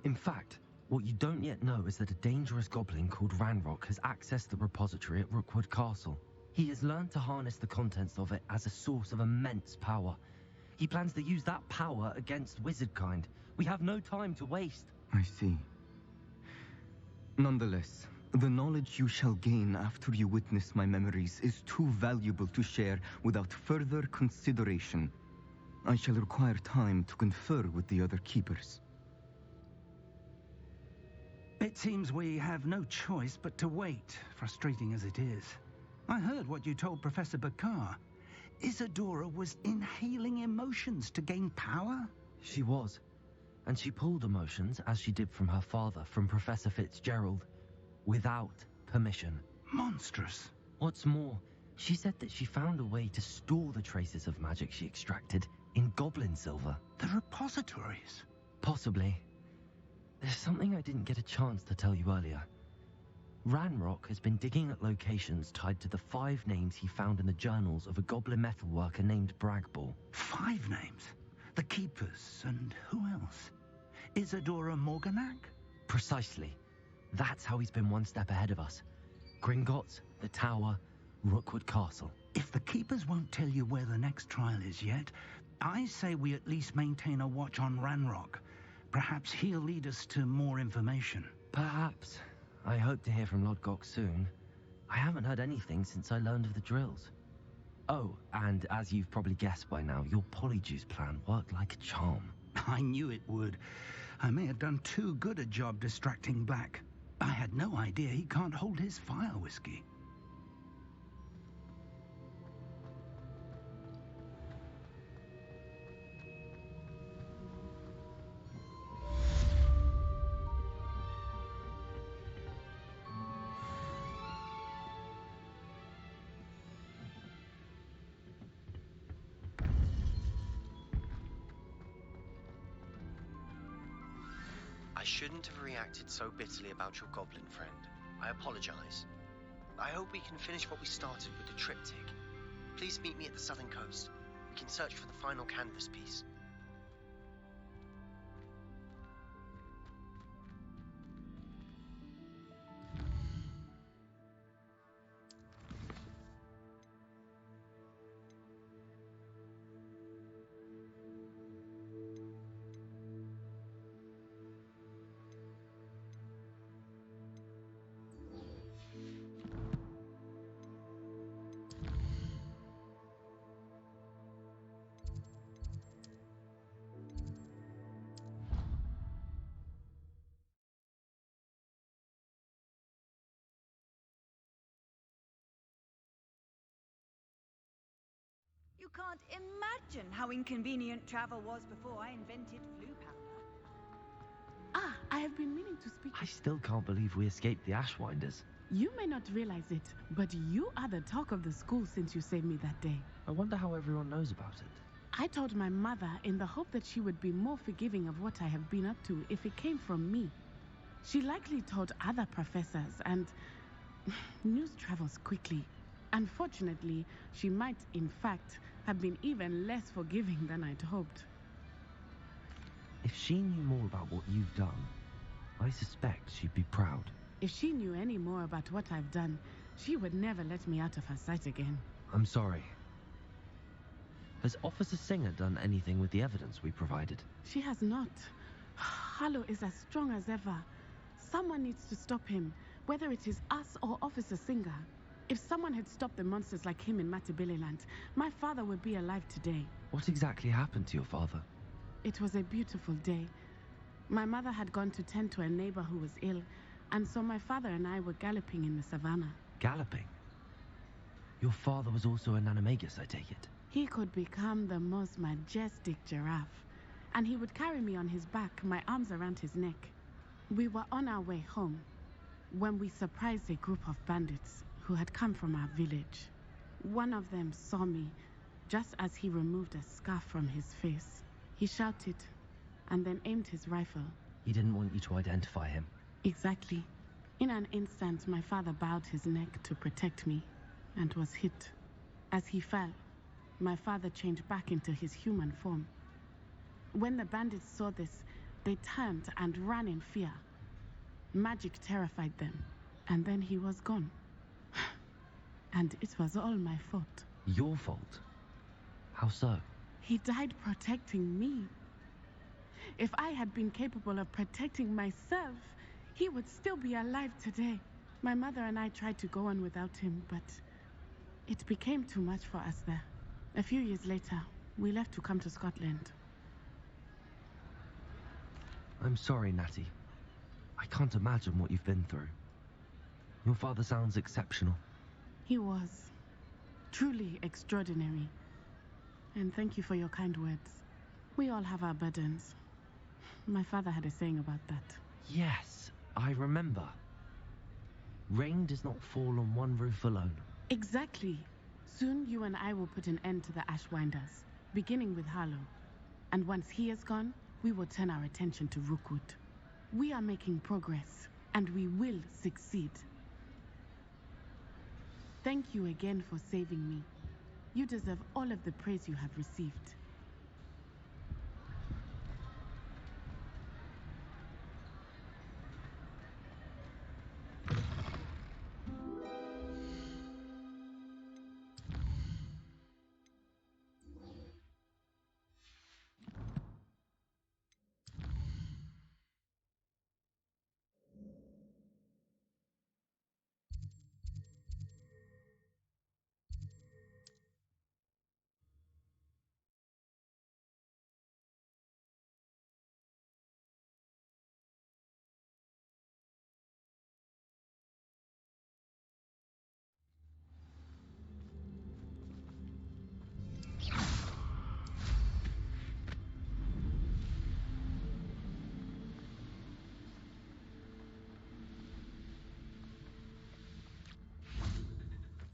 In fact, what you don't yet know is that a dangerous goblin called Ranrock has accessed the repository at Rookwood Castle. He has learned to harness the contents of it as a source of immense power. He plans to use that power against wizardkind. We have no time to waste. I see. Nonetheless, the knowledge you shall gain after you witness my memories is too valuable to share without further consideration. I shall require time to confer with the other keepers. It seems we have no choice but to wait, frustrating as it is. I heard what you told Professor Bakar. Isadora was inhaling emotions to gain power? She was. And she pulled emotions, as she did from her father, from Professor Fitzgerald, without permission. Monstrous. What's more, she said that she found a way to store the traces of magic she extracted in goblin silver. The repositories? Possibly. There's something I didn't get a chance to tell you earlier. Ranrock has been digging at locations tied to the 5 names he found in the journals of a goblin metalworker named Bragball. 5 names? The Keepers, and who else? Isadora Morganac? Precisely. That's how he's been one step ahead of us. Gringotts, the Tower, Rookwood Castle. If the Keepers won't tell you where the next trial is yet, I say we at least maintain a watch on Ranrock. Perhaps he'll lead us to more information. Perhaps. I hope to hear from Lodgok soon. I haven't heard anything since I learned of the drills. Oh, and as you've probably guessed by now, your Polyjuice plan worked like a charm. I knew it would. I may have done too good a job distracting Black. I had no idea he can't hold his fire whiskey. I shouldn't have reacted so bitterly about your goblin friend. I apologize. I hope we can finish what we started with the triptych. Please meet me at the southern coast. We can search for the final canvas piece. You can't imagine how inconvenient travel was before I invented flu powder. Ah, I have been meaning to speak. I still can't believe we escaped the Ashwinders. You may not realize it, but you are the talk of the school since you saved me that day. I wonder how everyone knows about it. I told my mother in the hope that she would be more forgiving of what I have been up to if it came from me. She likely told other professors, and news travels quickly. Unfortunately, she might, in fact, have been even less forgiving than I'd hoped. If she knew more about what you've done, I suspect she'd be proud. If she knew any more about what I've done, she would never let me out of her sight again. I'm sorry. Has Officer Singer done anything with the evidence we provided? She has not. Harlow is as strong as ever. Someone needs to stop him, whether it is us or Officer Singer. If someone had stopped the monsters like him in Matabeleland, my father would be alive today. What exactly happened to your father? It was a beautiful day. My mother had gone to tend to a neighbor who was ill, and so my father and I were galloping in the savannah. Galloping? Your father was also an animagus, I take it? He could become the most majestic giraffe, and he would carry me on his back, my arms around his neck. We were on our way home when we surprised a group of bandits who had come from our village. One of them saw me just as he removed a scarf from his face. He shouted and then aimed his rifle. He didn't want you to identify him. Exactly. In an instant, my father bowed his neck to protect me and was hit. As he fell, my father changed back into his human form. When the bandits saw this, they turned and ran in fear. Magic terrified them, and then he was gone. And it was all my fault. Your fault? How so? He died protecting me. If I had been capable of protecting myself, he would still be alive today. My mother and I tried to go on without him, but it became too much for us there. A few years later, we left to come to Scotland. I'm sorry, Natty. I can't imagine what you've been through. Your father sounds exceptional. He was truly extraordinary. And thank you for your kind words. We all have our burdens. My father had a saying about that. Yes, I remember. Rain does not fall on one roof alone. Exactly. Soon you and I will put an end to the Ashwinders, beginning with Harlow. And once he is gone, we will turn our attention to Rookwood. We are making progress, and we will succeed. Thank you again for saving me. You deserve all of the praise you have received.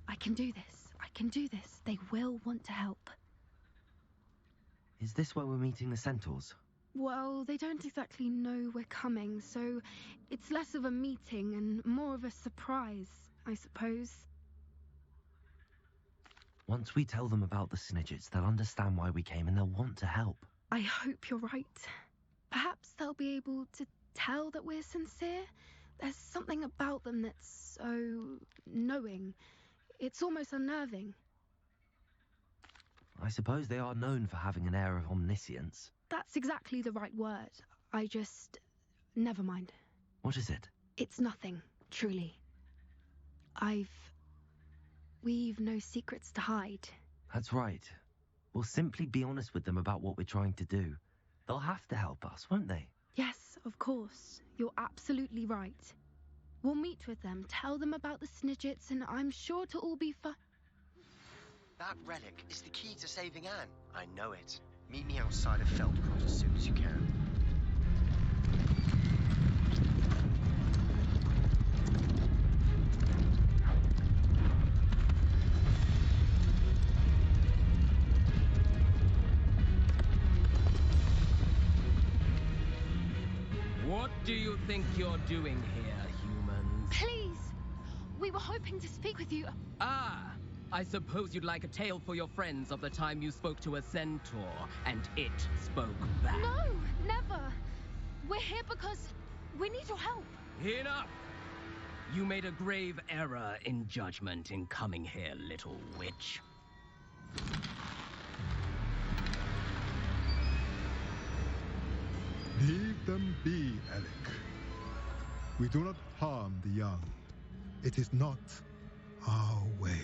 I can do this. I can do this. They will want to help. Is this where we're meeting the centaurs? Well, they don't exactly know we're coming, so it's less of a meeting and more of a surprise, I suppose. Once we tell them about the Snidgets, they'll understand why we came and they'll want to help. I hope you're right. Perhaps they'll be able to tell that we're sincere. There's something about them that's so knowing. It's almost unnerving. I suppose they are known for having an air of omniscience. That's exactly the right word. Never mind. What is it? It's nothing, truly. We've no secrets to hide. That's right. We'll simply be honest with them about what we're trying to do. They'll have to help us, won't they? Yes, of course. You're absolutely right. We'll meet with them, tell them about the Snidgets, and I'm sure it'll all be fun. That relic is the key to saving Anne. I know it. Meet me outside of Feldcroft as soon as you can. What do you think you're doing here, humans? Please! We were hoping to speak with you. Ah! I suppose you'd like a tale for your friends of the time you spoke to a centaur, and it spoke back. No, never. We're here because we need your help. Enough! You made a grave error in judgment in coming here, little witch. Leave them be, Alec. We do not harm the young. It is not our way.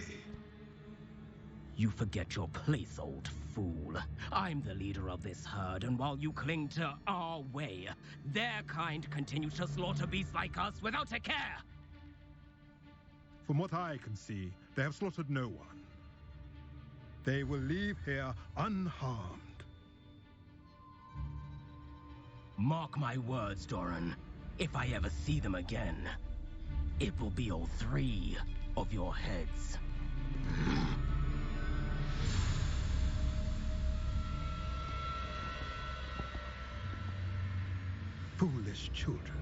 You forget your place, old fool. I'm the leader of this herd, and while you cling to our way, their kind continue to slaughter beasts like us without a care. From what I can see, they have slaughtered no one. They will leave here unharmed. Mark my words, Doran. If I ever see them again, it will be all 3 of your heads. Foolish children.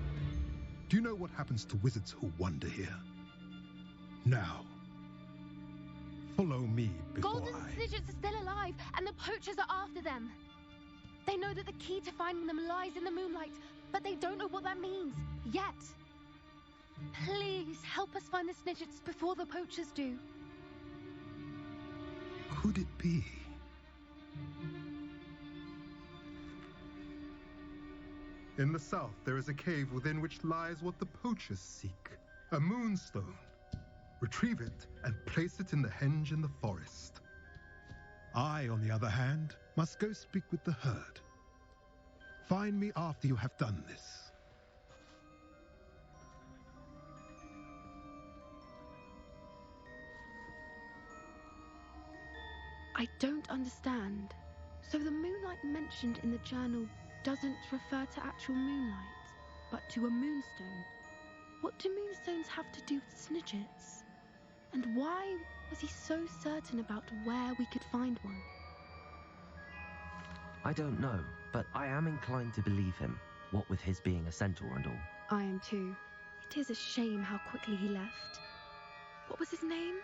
Do you know what happens to wizards who wander here? Now, follow me before Golden Snidgets are still alive, and the poachers are after them. They know that the key to finding them lies in the moonlight, but they don't know what that means, yet. Please, help us find the Snidgets before the poachers do. could it be? In the south, there is a cave within which lies what the poachers seek, a moonstone. Retrieve it and place it in the henge in the forest. I, on the other hand, must go speak with the herd. Find me after you have done this. I don't understand. So the moonlight mentioned in the journal doesn't refer to actual moonlight, but to a moonstone. What do moonstones have to do with snidgets? And why was he so certain about where we could find one? I don't know, but I am inclined to believe him, what with his being a centaur and all. I am too. It is a shame how quickly he left. What was his name?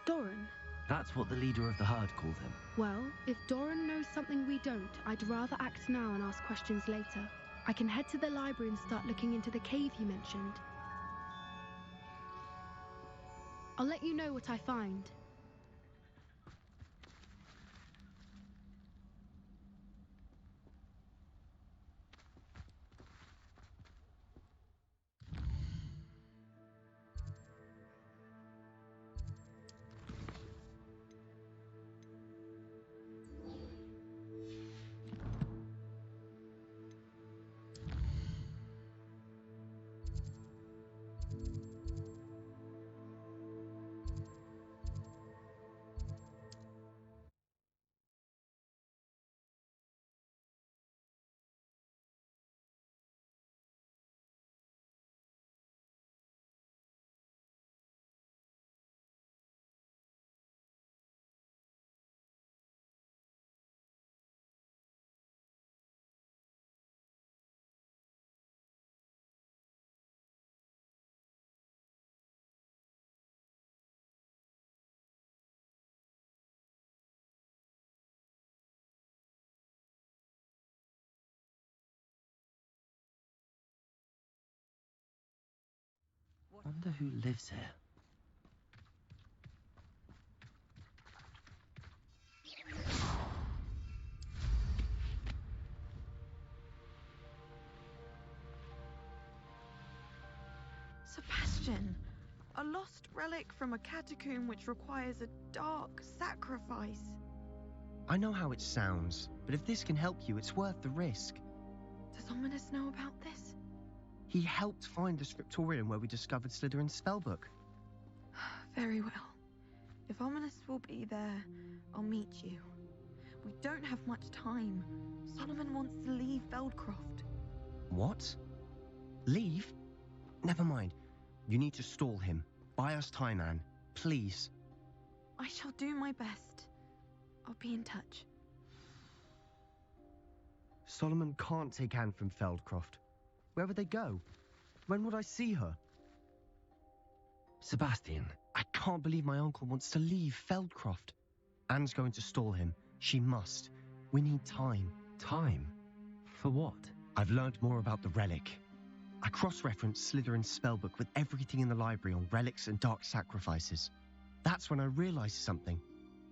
Doran. That's what the leader of the herd called him. Well, if Doran knows something we don't, I'd rather act now and ask questions later. I can head to the library and start looking into the cave you mentioned. I'll let you know what I find. Wonder who lives here. Sebastian, a lost relic from a catacomb which requires a dark sacrifice. I know how it sounds, but if this can help you, it's worth the risk. Does Ominous know about this? He helped find the scriptorium where we discovered Slytherin's spellbook. Very well. If Ominous will be there, I'll meet you. We don't have much time. Solomon wants to leave Feldcroft. What? Leave? Never mind. You need to stall him. Buy us time, Anne. Please. I shall do my best. I'll be in touch. Solomon can't take Anne from Feldcroft. Where would they go? When would I see her? Sebastian. I can't believe my uncle wants to leave Feldcroft. Anne's going to stall him. She must. We need time. Time? For what? I've learned more about the relic. I cross-referenced Slytherin's spellbook with everything in the library on relics and dark sacrifices. That's when I realized something.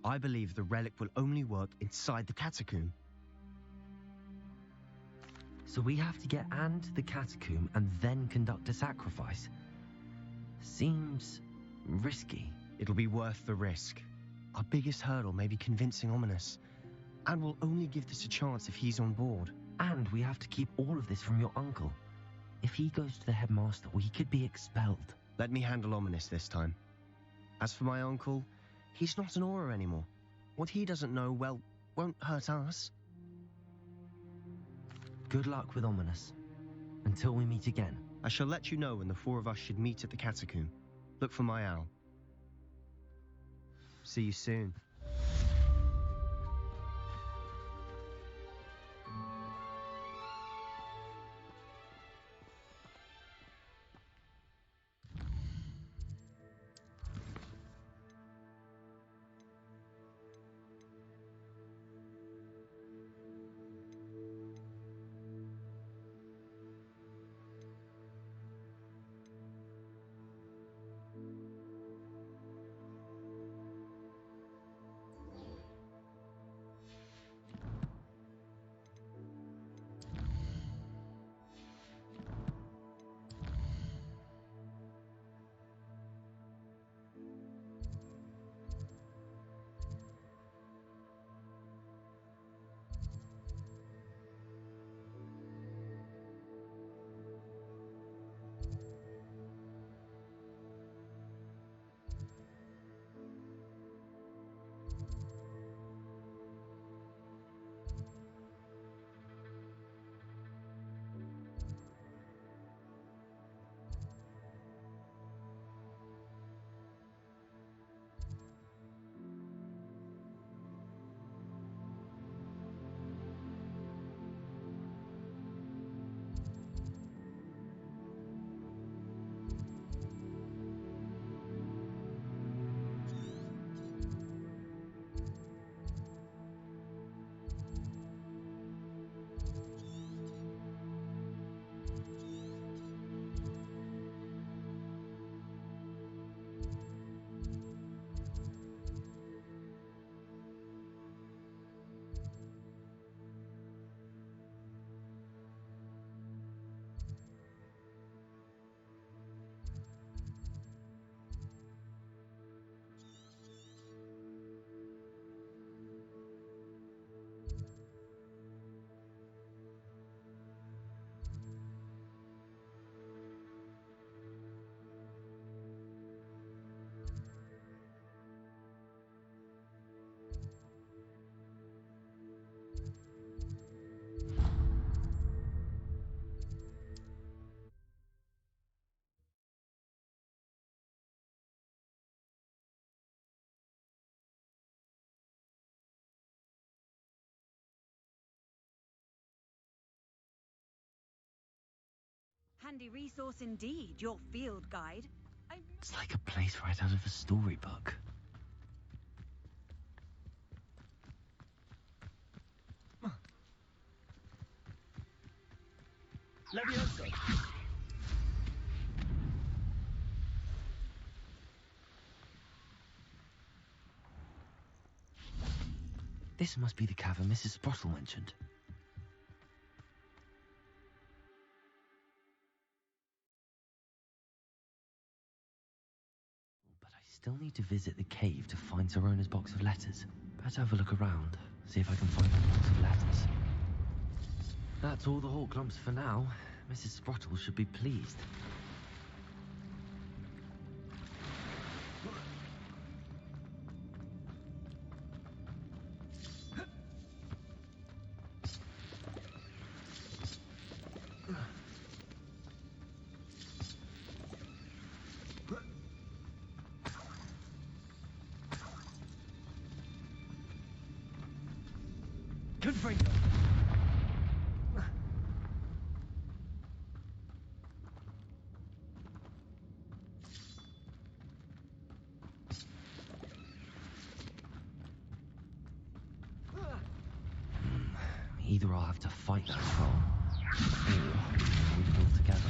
I believe the relic will only work inside the catacomb. So we have to get Anne to the catacomb and then conduct a sacrifice? Seems risky. It'll be worth the risk. Our biggest hurdle may be convincing Ominous. And we'll only give this a chance if he's on board. And we have to keep all of this from your uncle. If he goes to the headmaster, we could be expelled. Let me handle Ominous this time. As for my uncle, he's not an Auror anymore. What he doesn't know, well, won't hurt us. Good luck with Ominous. Until we meet again. I shall let you know when the four of us should meet at the catacomb. Look for my owl. See you soon. handy resource indeed, your field guide. It's like a place right out of a storybook. Levioso! This must be the cavern Mrs. Sprottle mentioned. But I still need to visit the cave to find Serona's box of letters. Better have a look around, see if I can find that box of letters. That's all the Hawk Lumps for now. Mrs. Sprottle should be pleased. Confringo! Either I'll have to fight that troll, or we pull together.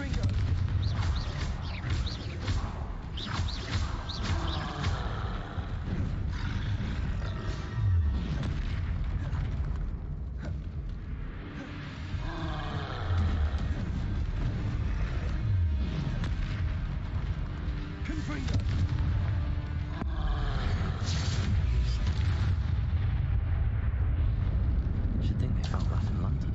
Confringo! Should think they found that in London.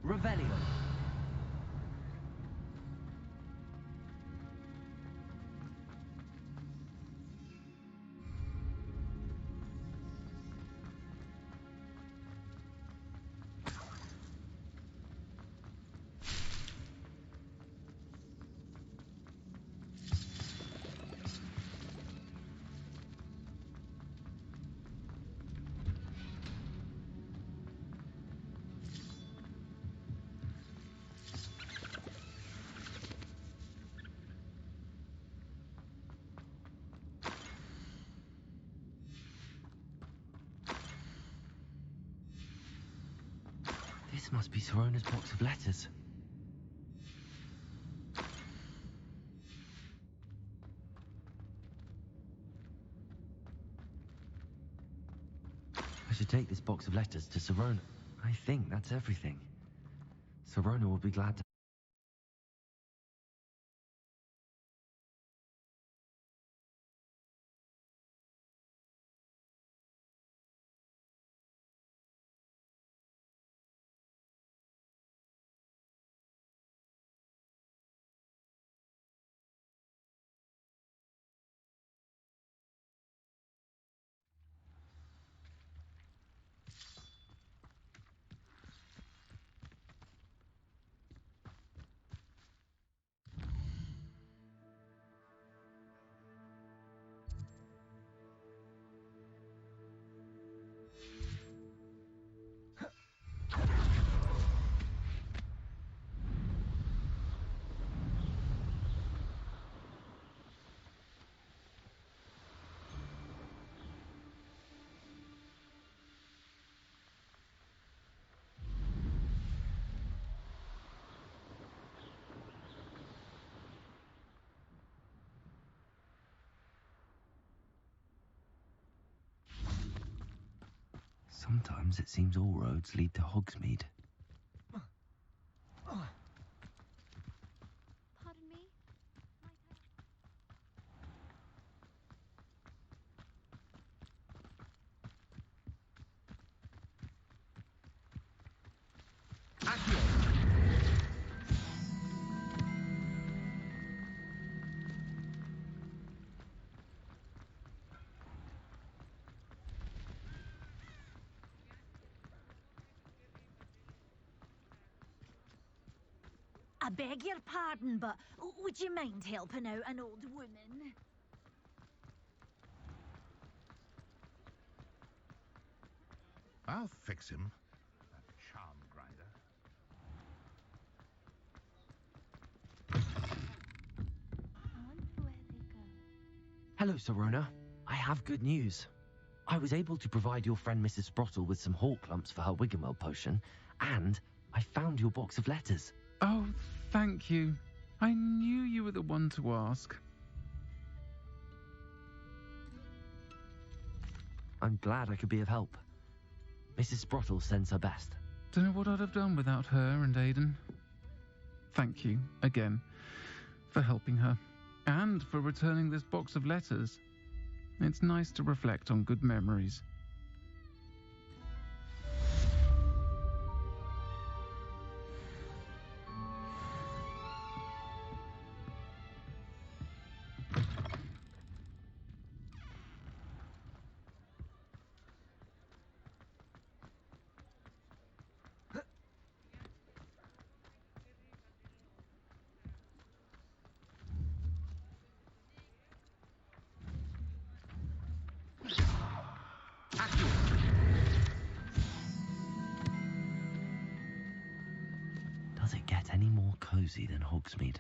Revelio. This must be Sorona's box of letters. I should take this box of letters to Sorona. I think that's everything. Sorona will be glad to... Sometimes it seems all roads lead to Hogsmeade. Pardon me? I beg your pardon, but would you mind helping out an old woman? I'll fix him. That charm grinder. Hello, Sorona. I have good news. I was able to provide your friend Mrs. Sprottle with some hawk lumps for her Wiggenweld potion, and I found your box of letters. Oh, thank you. I knew you were the one to ask. I'm glad I could be of help. Mrs. Sprottle sends her best. Don't know what I'd have done without her and Aidan. Thank you, again, for helping her, and for returning this box of letters. It's nice to reflect on good memories. it get any more cozy than Hogsmeade?